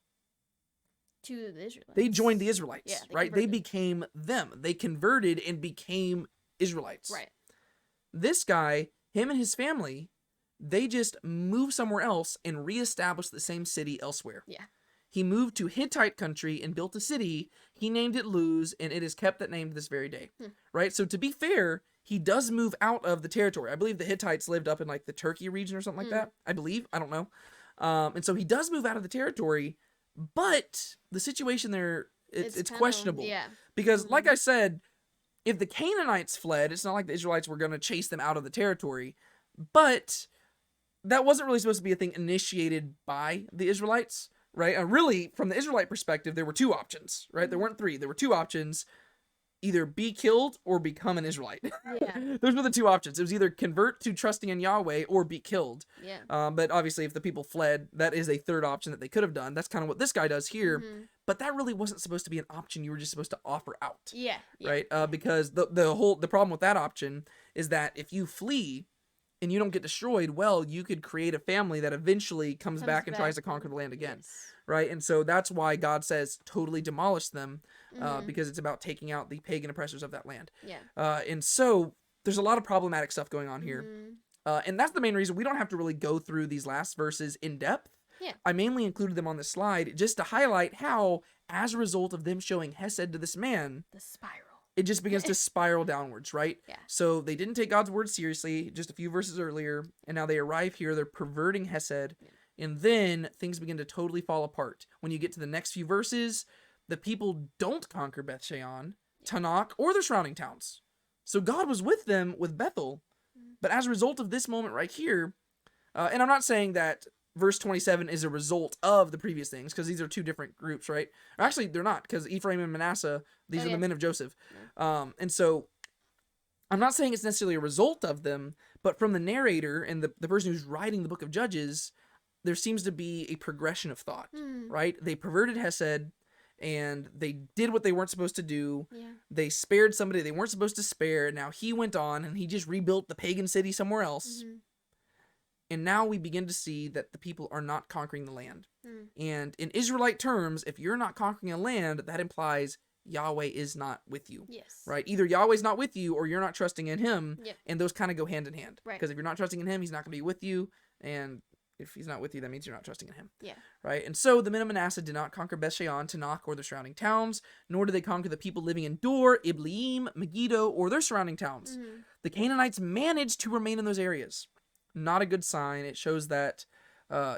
Speaker 2: To the Israelites.
Speaker 1: They joined the Israelites, right? They became them. They converted and became Israelites.
Speaker 2: Right.
Speaker 1: This guy, him and his family, they just moved somewhere else and reestablished the same city elsewhere.
Speaker 2: Yeah.
Speaker 1: He moved to Hittite country and built a city. He named it Luz, and it is kept that name to this very day. Right? So to be fair, he does move out of the territory. I believe the Hittites lived up in like the Turkey region or something like that. I believe. I don't know. And so he does move out of the territory, but the situation there, it's questionable.
Speaker 2: Yeah.
Speaker 1: Because like I said, if the Canaanites fled, it's not like the Israelites were going to chase them out of the territory, but that wasn't really supposed to be a thing initiated by the Israelites, right? And really, from the Israelite perspective, there were two options, right? There weren't three. There were two options. Either be killed or become an Israelite.
Speaker 2: Yeah.
Speaker 1: Those were the two options. It was either convert to trusting in Yahweh or be killed.
Speaker 2: Yeah.
Speaker 1: But obviously, if the people fled, that is a third option that they could have done. That's kind of what this guy does here. But that really wasn't supposed to be an option you were just supposed to offer out.
Speaker 2: Yeah.
Speaker 1: Right? Because the problem with that option is that if you flee and you don't get destroyed, well, you could create a family that eventually comes back and tries to conquer the land again.
Speaker 2: Yes.
Speaker 1: Right? And so that's why God says totally demolish them, because it's about taking out the pagan oppressors of that land.
Speaker 2: Yeah.
Speaker 1: And so there's a lot of problematic stuff going on here. And that's the main reason we don't have to really go through these last verses in depth.
Speaker 2: Yeah.
Speaker 1: I mainly included them on this slide just to highlight how, as a result of them showing Hesed to this man,
Speaker 2: the spiral,
Speaker 1: it just begins to spiral downwards, right?
Speaker 2: Yeah.
Speaker 1: So they didn't take God's word seriously just a few verses earlier, and now they arrive here, they're perverting Hesed, and then things begin to totally fall apart. When you get to the next few verses, the people don't conquer Beth Shean, Tanakh, or the surrounding towns. So God was with them with Bethel, but as a result of this moment right here, and I'm not saying that verse 27 is a result of the previous things, because these are two different groups, right? Or actually, they're not, because Ephraim and Manasseh, these are the men of Joseph. And so I'm not saying it's necessarily a result of them, but from the narrator and the person who's writing the book of Judges, there seems to be a progression of thought, right? They perverted Hesed, and they did what they weren't supposed to do.
Speaker 2: Yeah.
Speaker 1: They spared somebody they weren't supposed to spare. Now he went on, and he just rebuilt the pagan city somewhere else. And now we begin to see that the people are not conquering the land. And in Israelite terms, if you're not conquering a land, that implies Yahweh is not with you.
Speaker 2: Yes.
Speaker 1: Right? Either Yahweh's not with you or you're not trusting in him.
Speaker 2: Yep.
Speaker 1: And those kind of go hand in hand.
Speaker 2: Right.
Speaker 1: Because if you're not trusting in him, he's not going to be with you. And if he's not with you, that means you're not trusting in him.
Speaker 2: Yeah.
Speaker 1: Right? And so the men of Manasseh did not conquer Beth-shean, Tanakh, or the surrounding towns, nor did they conquer the people living in Dor, Ibleam, Megiddo, or their surrounding towns. The Canaanites managed to remain in those areas. Not a good sign. It shows that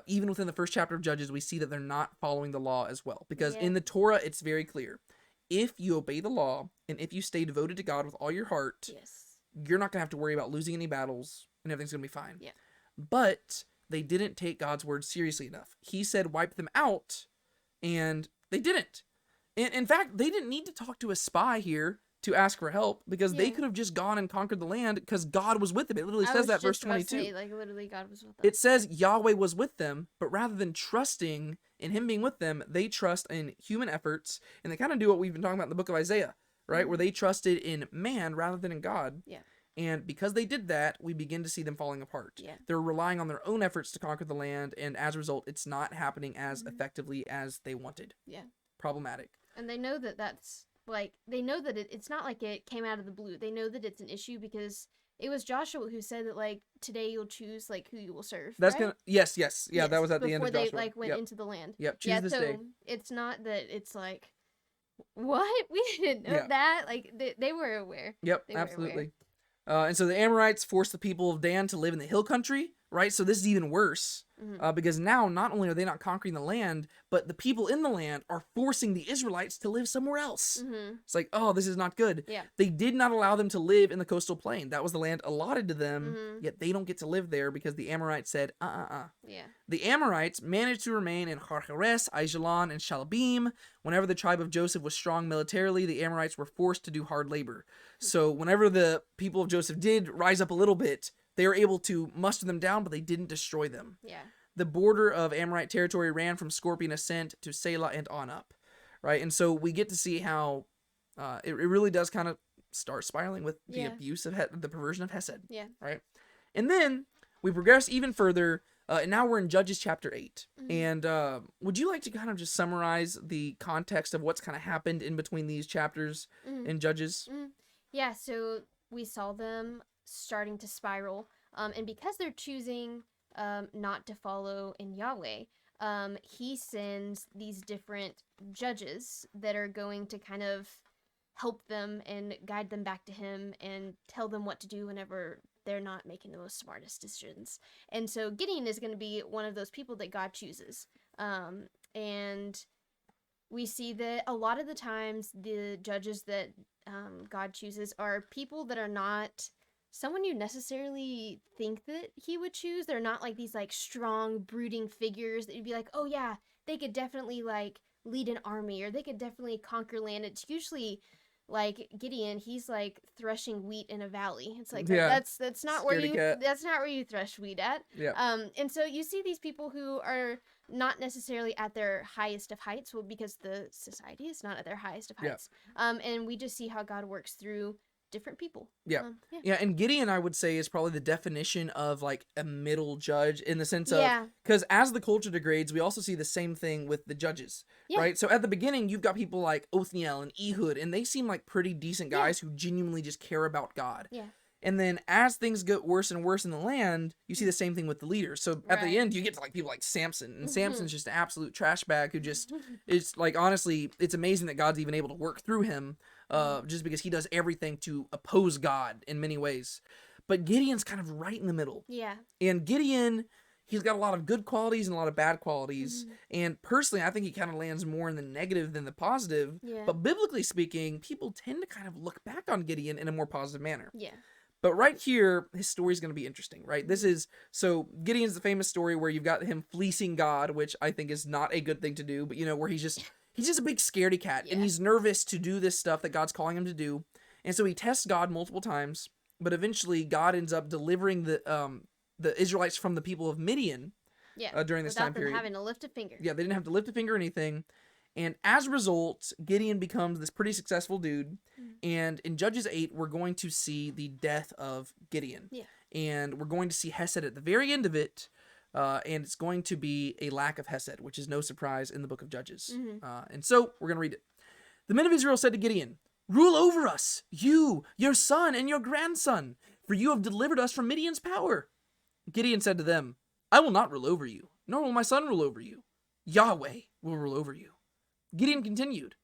Speaker 1: even within the first chapter of Judges, we see that they're not following the law as well. Because in the Torah, it's very clear. If you obey the law, and if you stay devoted to God with all your heart, you're not going to have to worry about losing any battles, and everything's going to be fine.
Speaker 2: Yeah.
Speaker 1: But they didn't take God's word seriously enough. He said wipe them out, and they didn't. In fact, they didn't need to talk to a spy here to ask for help, because they could have just gone and conquered the land because God was with them. It literally says that, verse 22.
Speaker 2: Literally, God was with them.
Speaker 1: It says Yahweh was with them, but rather than trusting in him being with them, they trust in human efforts, and they kind of do what we've been talking about in the book of Isaiah, right? Where they trusted in man rather than in God.
Speaker 2: Yeah.
Speaker 1: And because they did that, we begin to see them falling apart.
Speaker 2: Yeah.
Speaker 1: They're relying on their own efforts to conquer the land, and as a result, it's not happening as effectively as they wanted.
Speaker 2: Yeah.
Speaker 1: Problematic.
Speaker 2: And they know that that's, they know that it's not like it came out of the blue. They know that it's an issue because it was Joshua who said that, today you'll choose, who you will serve.
Speaker 1: That's
Speaker 2: right?
Speaker 1: gonna, yes. Yeah, that was at the end of Joshua.
Speaker 2: Before they, went into the land.
Speaker 1: Yep, choose this day.
Speaker 2: It's not that it's what? We didn't know that. They were aware.
Speaker 1: Yep, absolutely. And so the Amorites forced the people of Dan to live in the hill country, right? So this is even worse, because now not only are they not conquering the land, but the people in the land are forcing the Israelites to live somewhere else. It's oh, this is not good.
Speaker 2: Yeah.
Speaker 1: They did not allow them to live in the coastal plain. That was the land allotted to them, yet they don't get to live there because the Amorites said,
Speaker 2: Yeah.
Speaker 1: The Amorites managed to remain in Har-Heres, Aijalon, and Shalbim. Whenever the tribe of Joseph was strong militarily, the Amorites were forced to do hard labor. So whenever the people of Joseph did rise up a little bit, they were able to muster them down, but they didn't destroy them.
Speaker 2: Yeah.
Speaker 1: The border of Amorite territory ran from Scorpion Ascent to Selah and on up, right? And so we get to see how it really does kind of start spiraling with the abuse of the perversion of Hesed.
Speaker 2: Yeah.
Speaker 1: Right? And then we progress even further, and now we're in Judges chapter 8. And would you like to kind of just summarize the context of what's kind of happened in between these chapters in Judges?
Speaker 2: Yeah, so we saw them starting to spiral, and because they're choosing not to follow in Yahweh, he sends these different judges that are going to kind of help them and guide them back to him and tell them what to do whenever they're not making the most smartest decisions. And so Gideon is going to be one of those people that God chooses. And we see that a lot of the times the judges that God chooses are people that are not someone you necessarily think that he would choose. They're not like these like strong, brooding figures that you'd be like, oh yeah, they could definitely like lead an army or they could definitely conquer land. It's usually like Gideon, he's like threshing wheat in a valley. It's like that's not where you that's not where you thresh wheat at. And so you see these people who are not necessarily at their highest of heights, well, because the society is not at their highest of heights. And we just see how God works through different people.
Speaker 1: And Gideon, I would say, is probably the definition of like a middle judge in the sense of, because as the culture degrades, we also see the same thing with the judges, right? So at the beginning, you've got people like Othniel and Ehud, and they seem like pretty decent guys who genuinely just care about God. And then as things get worse and worse in the land, you see the same thing with the leaders. So at the end, you get to like people like Samson, and Samson's just an absolute trash bag who just is like, honestly, it's amazing that God's even able to work through him, just because he does everything to oppose God in many ways. But Gideon's kind of right in the middle. And Gideon, he's got a lot of good qualities and a lot of bad qualities. And personally, I think he kind of lands more in the negative than the positive. But biblically speaking, people tend to kind of look back on Gideon in a more positive manner. But right here, his story is going to be interesting, right? This is, so Gideon's the famous story where you've got him fleecing God, which I think is not a good thing to do, but where he's just a big scaredy cat, and he's nervous to do this stuff that God's calling him to do. And so he tests God multiple times, but eventually God ends up delivering the Israelites from the people of Midian during this time period.
Speaker 2: Without them having to lift a finger.
Speaker 1: They didn't have to lift a finger or anything. And as a result, Gideon becomes this pretty successful dude. And in Judges 8, we're going to see the death of Gideon. And we're going to see Hesed at the very end of it. And it's going to be a lack of Hesed, which is no surprise in the book of Judges. And so we're going to read it. The men of Israel said to Gideon, "Rule over us, you, your son, and your grandson, for you have delivered us from Midian's power." Gideon said to them, "I will not rule over you, nor will my son rule over you. Yahweh will rule over you." Gideon continued,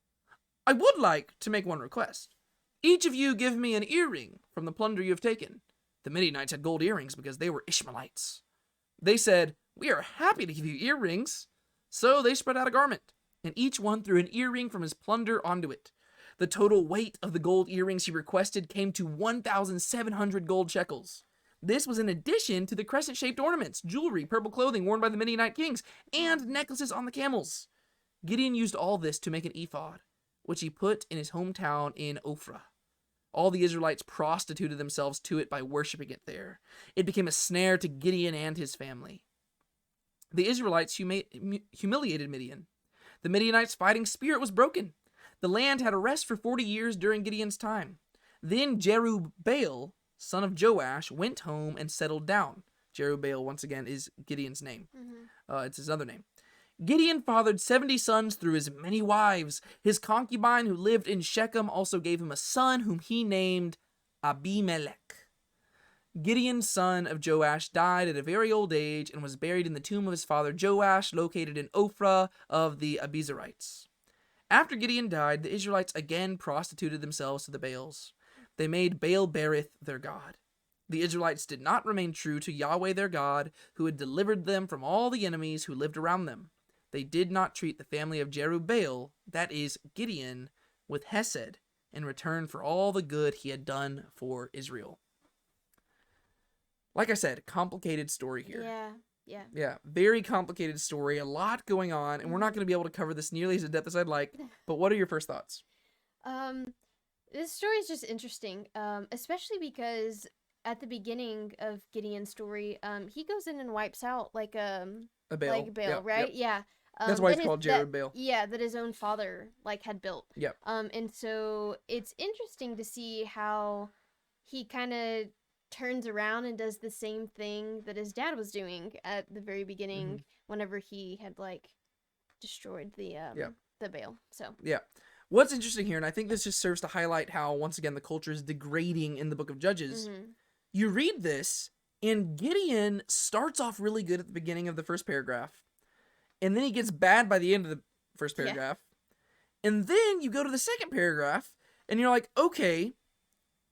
Speaker 1: "I would like to make one request. Each of you give me an earring from the plunder you have taken." The Midianites had gold earrings because they were Ishmaelites. They said, "We are happy to give you earrings." So they spread out a garment, and each one threw an earring from his plunder onto it. The total weight of the gold earrings he requested came to 1,700 gold shekels. This was in addition to the crescent-shaped ornaments, jewelry, purple clothing worn by the Midianite kings, and necklaces on the camels. Gideon used all this to make an ephod, which he put in his hometown in Ophrah. All the Israelites prostituted themselves to it by worshiping it there. It became a snare to Gideon and his family. The Israelites humiliated Midian. The Midianites' fighting spirit was broken. The land had a rest for 40 years during Gideon's time. Then Jerubbaal, son of Joash, went home and settled down. Jerubbaal, once again, is Gideon's name. It's his other name. Gideon fathered 70 sons through his many wives. His concubine who lived in Shechem also gave him a son whom he named Abimelech. Gideon, son of Joash, died at a very old age and was buried in the tomb of his father Joash, located in Ophrah of the Abiezrites. After Gideon died, the Israelites again prostituted themselves to the Baals. They made Baal-berith their god. The Israelites did not remain true to Yahweh their God, who had delivered them from all the enemies who lived around them. They did not treat the family of Jerubbaal, that is, Gideon, with Hesed in return for all the good he had done for Israel. Like I said, complicated story here. Yeah, very complicated story, a lot going on, and we're not going to be able to cover this nearly as in depth as I'd like, but what are your first thoughts?
Speaker 2: This story is just interesting, especially because at the beginning of Gideon's story, he goes in and wipes out like a
Speaker 1: Baal,
Speaker 2: like a Baal, right? Yeah.
Speaker 1: That's why it's called Jerubbaal.
Speaker 2: That his own father had built. And so it's interesting to see how he kind of turns around and does the same thing that his dad was doing at the very beginning, whenever he had destroyed the Baal. So
Speaker 1: what's interesting here, and I think this just serves to highlight how once again the culture is degrading in the book of Judges. You read this, and Gideon starts off really good at the beginning of the first paragraph. And then he gets bad by the end of the first paragraph. And then you go to the second paragraph, And you're like, okay,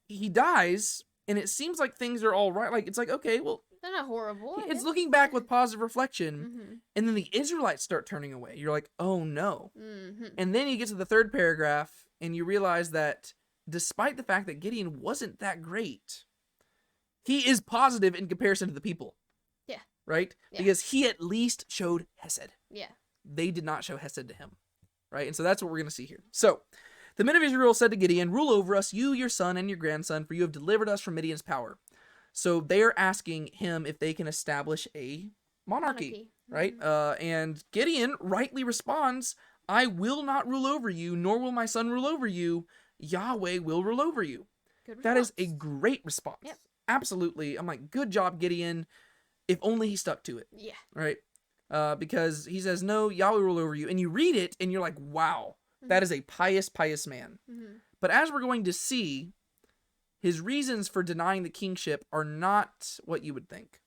Speaker 1: he dies, and it seems like things are all right. Like, it's like, okay, well,
Speaker 2: they're not horrible.
Speaker 1: it's looking back with positive reflection,
Speaker 2: Mm-hmm.
Speaker 1: and then the Israelites start turning away. You're like, oh no.
Speaker 2: Mm-hmm.
Speaker 1: And then you get to the third paragraph, and you realize that despite the fact that Gideon wasn't that great, he is positive in comparison to the people.
Speaker 2: Yeah.
Speaker 1: Right?
Speaker 2: Yeah.
Speaker 1: Because he at least showed Hesed.
Speaker 2: Yeah.
Speaker 1: They did not show Hesed to him. Right? And so that's what we're going to see here. So, the men of Israel said to Gideon, rule over us, you, your son, and your grandson, for you have delivered us from Midian's power. So they're asking him if they can establish a monarchy. Right?
Speaker 2: Mm-hmm.
Speaker 1: And Gideon rightly responds, I will not rule over you, nor will my son rule over you. Yahweh will rule over you.
Speaker 2: Good response.
Speaker 1: That is a great response.
Speaker 2: Yep.
Speaker 1: Absolutely. I'm like, good job, Gideon. If only he stuck to it.
Speaker 2: Yeah.
Speaker 1: Right? Because he says, no, Yahweh will rule over you. And you read it, and you're like, wow. That is a pious, pious man.
Speaker 2: Mm-hmm.
Speaker 1: But as we're going to see, his reasons for denying the kingship are not what you would think.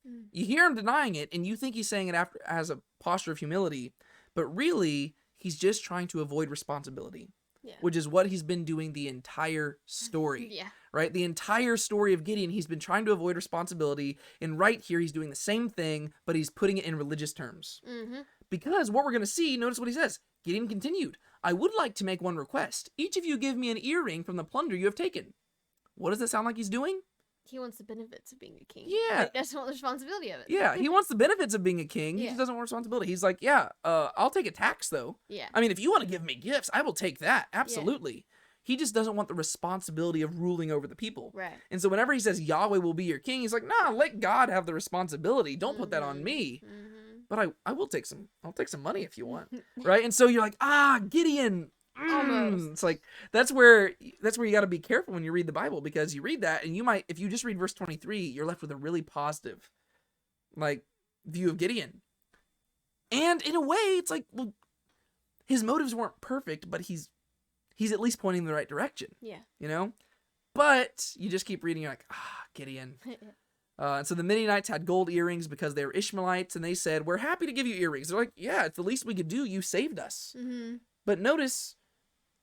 Speaker 2: Mm.
Speaker 1: You hear him denying it, and you think he's saying it after as a posture of humility, but really, he's just trying to avoid responsibility, which is what he's been doing the entire story.
Speaker 2: Yeah.
Speaker 1: Right? The entire story of Gideon, he's been trying to avoid responsibility, and right here, he's doing the same thing, but he's putting it in religious terms.
Speaker 2: Mm-hmm.
Speaker 1: Because what we're going to see, notice what he says. Gideon continued, I would like to make one request. Each of you give me an earring from the plunder you have taken. What does that sound like he's doing?
Speaker 2: He wants the benefits of being a king.
Speaker 1: Yeah.
Speaker 2: He doesn't want the responsibility of it.
Speaker 1: Yeah, he wants the benefits of being a king. He
Speaker 2: Yeah.
Speaker 1: just doesn't want responsibility. He's like, yeah, I'll take a tax, though.
Speaker 2: Yeah.
Speaker 1: I mean, if you want to give me gifts, I will take that. Absolutely. He just doesn't want the responsibility of ruling over the people.
Speaker 2: Right.
Speaker 1: And so whenever he says Yahweh will be your king, he's like, nah, let God have the responsibility. Don't put that on me.
Speaker 2: Mm-hmm.
Speaker 1: But I'll take some money if you want. Right? And so you're like, Gideon.
Speaker 2: Almost.
Speaker 1: It's like that's where you got to be careful when you read the Bible, because you read that and you might, if you just read verse 23, you're left with a really positive like view of Gideon. And in a way, it's like, well, his motives weren't perfect, but he's at least pointing in the right direction.
Speaker 2: Yeah.
Speaker 1: You know? But you just keep reading, you're like, Gideon. And so the Midianites had gold earrings because they were Ishmaelites, and they said, we're happy to give you earrings. They're like, yeah, it's the least we could do. You saved us.
Speaker 2: Mm-hmm.
Speaker 1: But notice,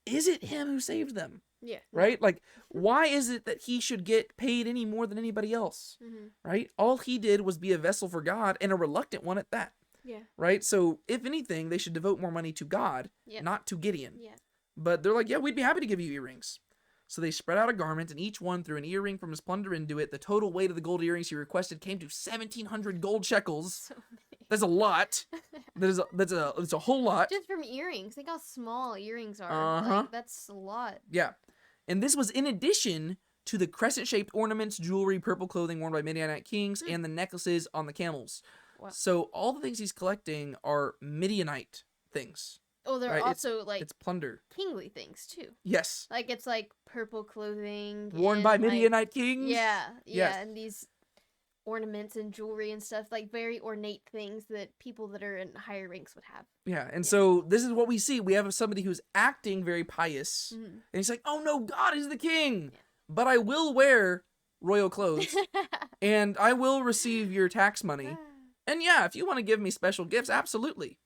Speaker 1: is it him who saved them?
Speaker 2: Yeah.
Speaker 1: Right? Like, why is it that he should get paid any more than anybody else?
Speaker 2: Mm-hmm.
Speaker 1: Right? All he did was be a vessel for God, and a reluctant one at that.
Speaker 2: Yeah.
Speaker 1: Right? So, if anything, they should devote more money to God, not to Gideon.
Speaker 2: Yeah.
Speaker 1: But they're like, yeah, we'd be happy to give you earrings. So they spread out a garment, and each one threw an earring from his plunder into it. The total weight of the gold earrings he requested came to 1,700 gold shekels.
Speaker 2: So many.
Speaker 1: That's a lot. That's a whole lot.
Speaker 2: Just from earrings. Think how small earrings are.
Speaker 1: Uh-huh.
Speaker 2: Like, that's a lot.
Speaker 1: Yeah. And this was in addition to the crescent-shaped ornaments, jewelry, purple clothing worn by Midianite kings, and the necklaces on the camels.
Speaker 2: Wow.
Speaker 1: So all the things he's collecting are Midianite things.
Speaker 2: Oh, they're
Speaker 1: right?
Speaker 2: also like
Speaker 1: It's plunder.
Speaker 2: kingly things too.
Speaker 1: Yes.
Speaker 2: Like it's like purple clothing
Speaker 1: Worn
Speaker 2: and,
Speaker 1: by
Speaker 2: like,
Speaker 1: Midianite kings?
Speaker 2: Yeah,
Speaker 1: Yes.
Speaker 2: and these ornaments and jewelry and stuff, like very ornate things that people that are in higher ranks would have.
Speaker 1: Yeah, and so this is what we see. We have somebody who's acting very pious,
Speaker 2: Mm-hmm.
Speaker 1: and he's like, oh no, God is the king, but I will wear royal clothes, and I will receive your tax money. And yeah, if you want to give me special gifts, absolutely.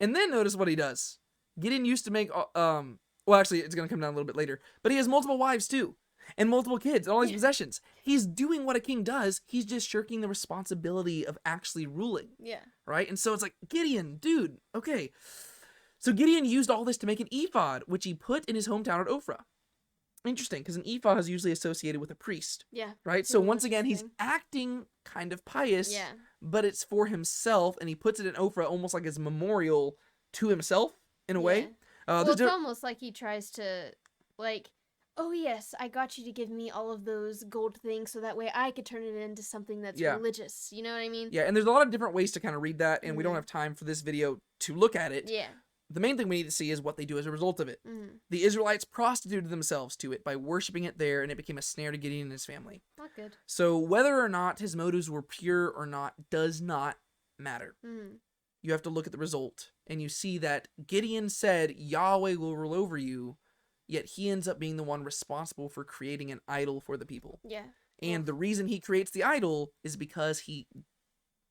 Speaker 1: And then notice what he does. Gideon used to make, well, actually, it's going to come down a little bit later, but he has multiple wives too, and multiple kids, and all these possessions. He's doing what a king does. He's just shirking the responsibility of actually ruling.
Speaker 2: Yeah.
Speaker 1: Right? And so it's like, Gideon, dude, okay. So Gideon used all this to make an ephod, which he put in his hometown at Ophrah. Interesting, because an ephod is usually associated with a priest.
Speaker 2: Yeah.
Speaker 1: Right? So once again, he's acting kind of pious, but it's for himself, and he puts it in Ophrah almost like as a memorial to himself, in a way.
Speaker 2: Well, it's almost like he tries to, like, oh yes, I got you to give me all of those gold things so that way I could turn it into something that's religious. You know what I mean?
Speaker 1: Yeah, and there's a lot of different ways to kind of read that, and we don't have time for this video to look at it.
Speaker 2: Yeah.
Speaker 1: The main thing we need to see is what they do as a result of it.
Speaker 2: Mm-hmm.
Speaker 1: The Israelites prostituted themselves to it by worshiping it there, and it became a snare to Gideon and his family.
Speaker 2: Not good.
Speaker 1: So whether or not his motives were pure or not does not matter.
Speaker 2: Mm-hmm.
Speaker 1: You have to look at the result, and you see that Gideon said, Yahweh will rule over you, yet he ends up being the one responsible for creating an idol for the people.
Speaker 2: Yeah.
Speaker 1: And the reason he creates the idol is because he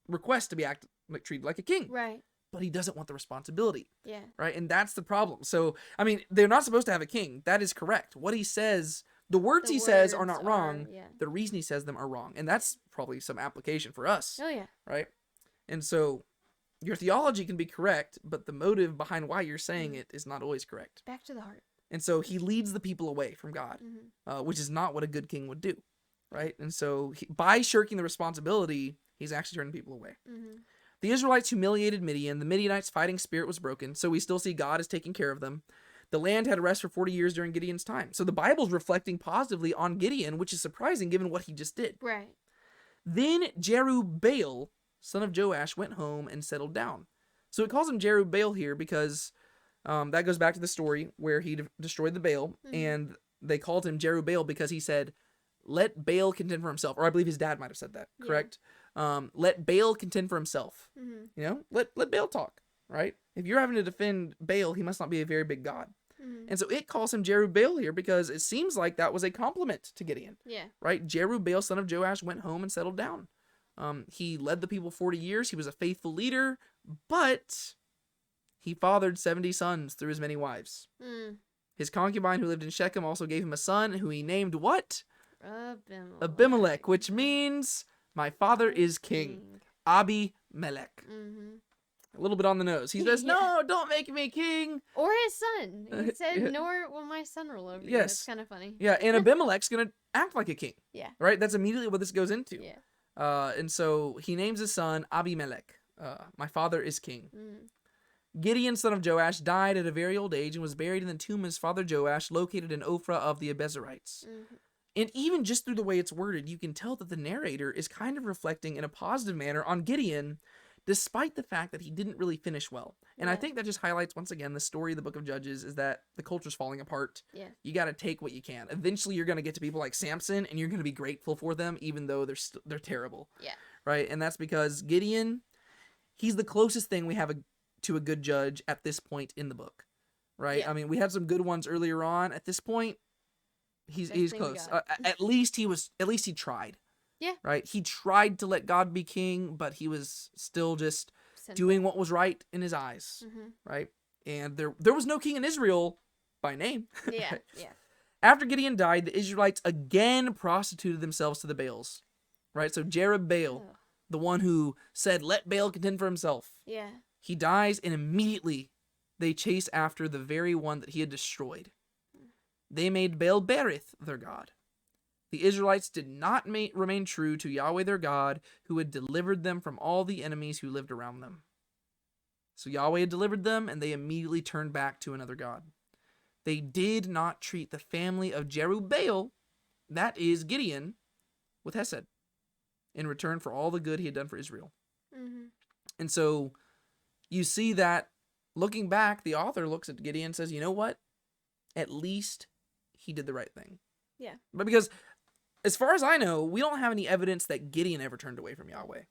Speaker 1: requests to be treated like a king.
Speaker 2: Right.
Speaker 1: but he doesn't want the responsibility.
Speaker 2: Yeah.
Speaker 1: Right? And that's the problem. So, I mean, they're not supposed to have a king. That is correct. What he says, the words he says are not wrong.
Speaker 2: Yeah.
Speaker 1: The reason he says them are wrong. And that's probably some application for us.
Speaker 2: Oh, yeah.
Speaker 1: Right? And so your theology can be correct, but the motive behind why you're saying it is not always correct.
Speaker 2: Back to the heart.
Speaker 1: And so he leads the people away from God, which is not what a good king would do. Right? And so by shirking the responsibility, he's actually turning people away. The Israelites humiliated Midian. The Midianites' fighting spirit was broken. So we still see God is taking care of them. The land had rest for 40 years during Gideon's time. So the Bible's reflecting positively on Gideon, which is surprising given what he just did.
Speaker 2: Right.
Speaker 1: Then Jerubbaal, son of Joash, went home and settled down. So it calls him Jerubbaal here because that goes back to the story where he destroyed the Baal, and they called him Jerubbaal because he said, let Baal contend for himself. Or I believe his dad might have said that, correct? Let Baal contend for himself. You know, let Baal talk, right? If you're having to defend Baal, he must not be a very big god. And so it calls him Jerubbaal here because it seems like that was a compliment to Gideon.
Speaker 2: Yeah.
Speaker 1: Right? Jerubbaal, son of Joash, went home and settled down. He led the people 40 years. He was a faithful leader, but he fathered 70 sons through his many wives. His concubine who lived in Shechem also gave him a son who he named what? Abimelech, which means my father is king. Abimelech. A little bit on the nose. He says, no, don't make me king.
Speaker 2: Or his son. He said, nor will my son rule over you.
Speaker 1: Yes.
Speaker 2: That's kind of funny.
Speaker 1: Yeah, and Abimelech's going to act like a king.
Speaker 2: Yeah.
Speaker 1: Right? That's immediately what this goes into.
Speaker 2: Yeah.
Speaker 1: And so he names his son Abimelech. My father is king. Gideon, son of Joash, died at a very old age and was buried in the tomb of his father Joash, located in Ophrah of the Abezerites. And even just through the way it's worded, you can tell that the narrator is kind of reflecting in a positive manner on Gideon, despite the fact that he didn't really finish well. And I think that just highlights, once again, the story of the book of Judges is that the culture's falling apart.
Speaker 2: Yeah.
Speaker 1: You got to take what you can. Eventually, you're going to get to people like Samson, and you're going to be grateful for them, even though they're terrible.
Speaker 2: Yeah.
Speaker 1: Right? And that's because Gideon, he's the closest thing we have to a good judge at this point in the book. Right?
Speaker 2: Yeah.
Speaker 1: I mean, we had some good ones earlier on. At this point, he's close. At least he tried.
Speaker 2: Yeah.
Speaker 1: Right? He tried to let God be king, but he was still just doing what was right in his eyes. Right? And there was no king in Israel by name.
Speaker 2: Yeah. Yeah.
Speaker 1: After Gideon died, the Israelites again prostituted themselves to the Baals. Right? So Jerubbaal, the one who said, let Baal contend for himself.
Speaker 2: Yeah.
Speaker 1: He dies, and immediately they chase after the very one that he had destroyed. They made Baal Berith their god. The Israelites did not remain true to Yahweh their God, who had delivered them from all the enemies who lived around them. So Yahweh had delivered them, and they immediately turned back to another god. They did not treat the family of Jerubbaal, that is Gideon, with Hesed, in return for all the good he had done for Israel. And so you see that, looking back, the author looks at Gideon and says, you know what? At least he did the right thing.
Speaker 2: Yeah.
Speaker 1: But because, as far as I know, we don't have any evidence that Gideon ever turned away from Yahweh.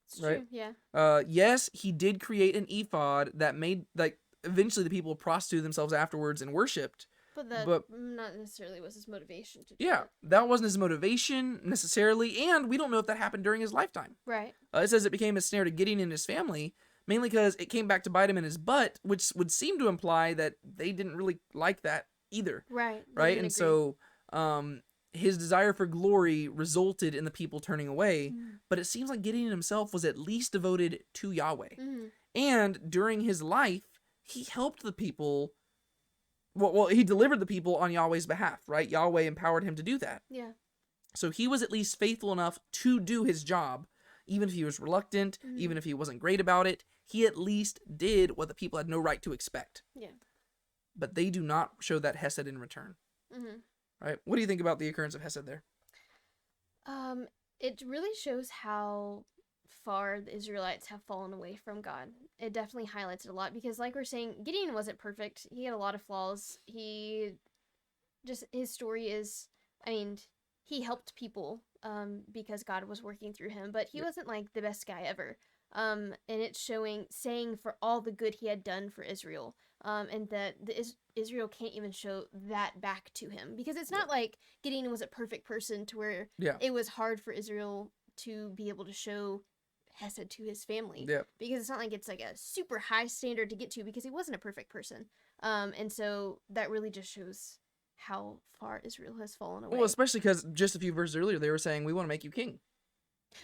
Speaker 2: It's
Speaker 1: right?
Speaker 2: true, yeah.
Speaker 1: Yes, he did create an ephod that made, like, eventually the people prostituted themselves afterwards and worshipped.
Speaker 2: But that not necessarily was his motivation to do
Speaker 1: Yeah,
Speaker 2: it.
Speaker 1: that wasn't his motivation necessarily, and we don't know if that happened during his lifetime.
Speaker 2: Right.
Speaker 1: It says it became a snare to Gideon and his family, mainly because it came back to bite him in his butt, which would seem to imply that they didn't really like that either.
Speaker 2: Right.
Speaker 1: Right? And so his desire for glory resulted in the people turning away, but it seems like Gideon himself was at least devoted to Yahweh. And during his life, he helped the people. Well, he delivered the people on Yahweh's behalf, right? Yahweh empowered him to do that.
Speaker 2: Yeah.
Speaker 1: So he was at least faithful enough to do his job, even if he was reluctant, even if he wasn't great about it. He at least did what the people had no right to expect.
Speaker 2: Yeah.
Speaker 1: But they do not show that Hesed in return. Right? What do you think about the occurrence of Hesed there?
Speaker 2: It really shows how far the Israelites have fallen away from God. It definitely highlights it a lot because, like we're saying, Gideon wasn't perfect. He had a lot of flaws. His story is, I mean, he helped people because God was working through him, but he wasn't like the best guy ever. And it's saying for all the good he had done for Israel, and that Israel can't even show that back to him because it's not like Gideon was a perfect person to where it was hard for Israel to be able to show Hesed to his family.
Speaker 1: Yeah.
Speaker 2: Because it's not like it's like a super high standard to get to, because he wasn't a perfect person. And so that really just shows how far Israel has fallen away.
Speaker 1: Well, especially because just a few verses earlier, they were saying, we want to make you king.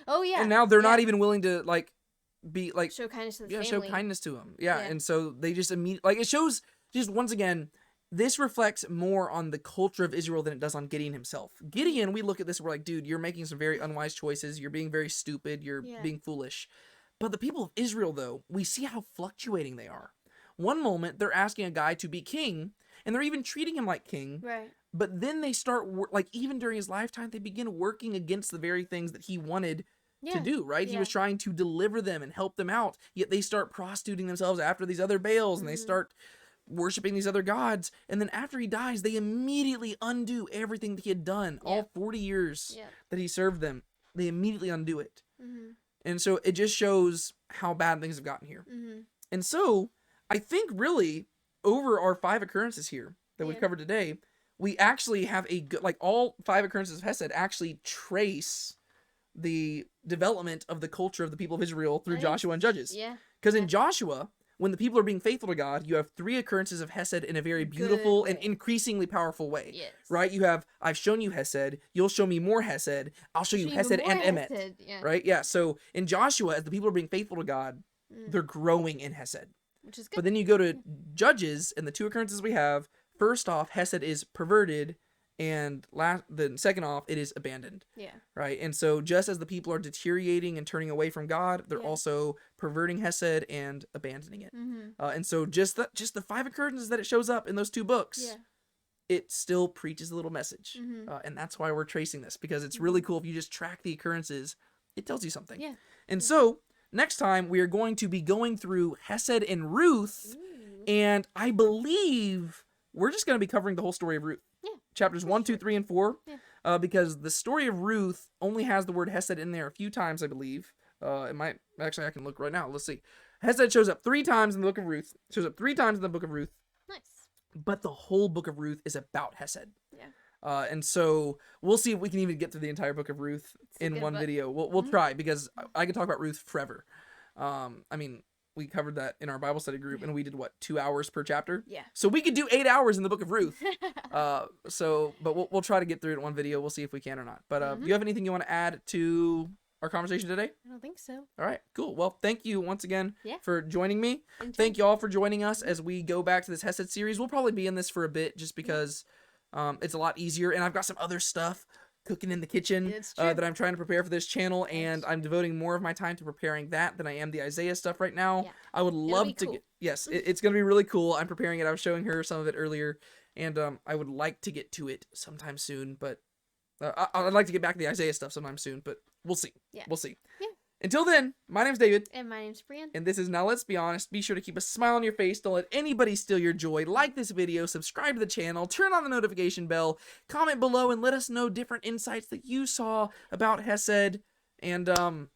Speaker 2: Oh, yeah.
Speaker 1: And now they're not even willing to, like, be, like...
Speaker 2: show kindness to the
Speaker 1: family.
Speaker 2: family.
Speaker 1: Show kindness to him. Yeah, and so they just immediately... Like, it shows, just once again, this reflects more on the culture of Israel than it does on Gideon himself. Gideon, we look at this, we're like, dude, you're making some very unwise choices. You're being very stupid. You're being foolish. But the people of Israel, though, we see how fluctuating they are. One moment, they're asking a guy to be king, and they're even treating him like king.
Speaker 2: Right.
Speaker 1: But then they start, like, even during his lifetime, they begin working against the very things that he wanted to do, right? He was trying to deliver them and help them out, yet they start prostituting themselves after these other Baals, and they start worshiping these other gods. And then after he dies, they immediately undo everything that he had done, all 40 years that he served them. They immediately undo it. And so it just shows how bad things have gotten here. And so I think really over our 5 occurrences here that we've covered today, we actually have a good, like, all 5 occurrences of Hesed actually trace the development of the culture of the people of Israel through Joshua and Judges.
Speaker 2: Yeah.
Speaker 1: Because in Joshua, when the people are being faithful to God, you have 3 occurrences of Hesed in a very beautiful and increasingly powerful way.
Speaker 2: Yes.
Speaker 1: Right? You have, I've shown you Hesed, you'll show me more Hesed, I'll show you Hesed and Emet. Right? Yeah. So in Joshua, as the people are being faithful to God, they're growing in Hesed.
Speaker 2: Which is good.
Speaker 1: But then you go to Judges, and the 2 occurrences we have, first off, Hesed is perverted, and the second off, it is abandoned. Yeah. Right? And so just as the people are deteriorating and turning away from God, they're also perverting Hesed and abandoning it. And so just the 5 occurrences that it shows up in those 2 books, it still preaches a little message. And that's why we're tracing this, because it's really cool if you just track the occurrences, it tells you something. Yeah. And so next time we are going to be going through Hesed and Ruth, and I believe we're just going to be covering the whole story of Ruth. Yeah. Chapters 1, 2, 3, and 4. Yeah. Because the story of Ruth only has the word Hesed in there a few times, I believe. It might, actually, I can look right now. Let's see. Hesed shows up 3 times in the book of Ruth. Shows up 3 times in the book of Ruth.
Speaker 2: Nice.
Speaker 1: But the whole book of Ruth is about Hesed.
Speaker 2: Yeah.
Speaker 1: And so we'll see if we can even get through the entire book of Ruth in one video. We'll try, because I can talk about Ruth forever. I mean, we covered that in our Bible study group, and we did, 2 hours per chapter? Yeah. So we could do 8 hours in the book of Ruth. But we'll try to get through it in one video. We'll see if we can or not. But do you have anything you want to add to our conversation today?
Speaker 2: I don't think so.
Speaker 1: All right, cool. Well, thank you once again for joining me. Thank you all for joining us as we go back to this Hesed series. We'll probably be in this for a bit just because it's a lot easier, and I've got some other stuff cooking in the kitchen that I'm trying to prepare for this channel, and I'm devoting more of my time to preparing that than I am the Isaiah stuff right now. Yeah. I would love to get, it's going to be really cool. I'm preparing it. I was showing her some of it earlier, and I would like to get to it sometime soon, but I'd like to get back to the Isaiah stuff sometime soon, but we'll see. Yeah. We'll see. Yeah. Until then, my name's David.
Speaker 2: And my name's Brian.
Speaker 1: And this is Now Let's Be Honest. Be sure to keep a smile on your face. Don't let anybody steal your joy. Like this video, subscribe to the channel, turn on the notification bell, comment below, and let us know different insights that you saw about Hesed. And other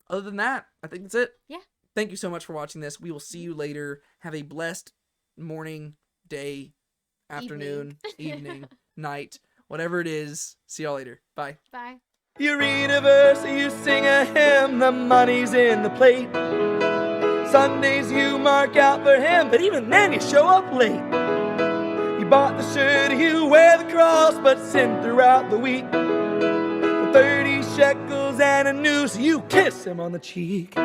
Speaker 1: than that, I think that's it. Yeah. Thank you so much for watching this. We will see you later. Have a blessed morning, day, afternoon, evening, night, whatever it is. See y'all later. Bye.
Speaker 2: Bye.
Speaker 3: You read a verse, you sing a hymn, the money's in the plate. Sundays you mark out for him, but even then you show up late. You bought the shirt, you wear the cross, but sin throughout the week. For 30 shekels and a noose, you kiss him on the cheek.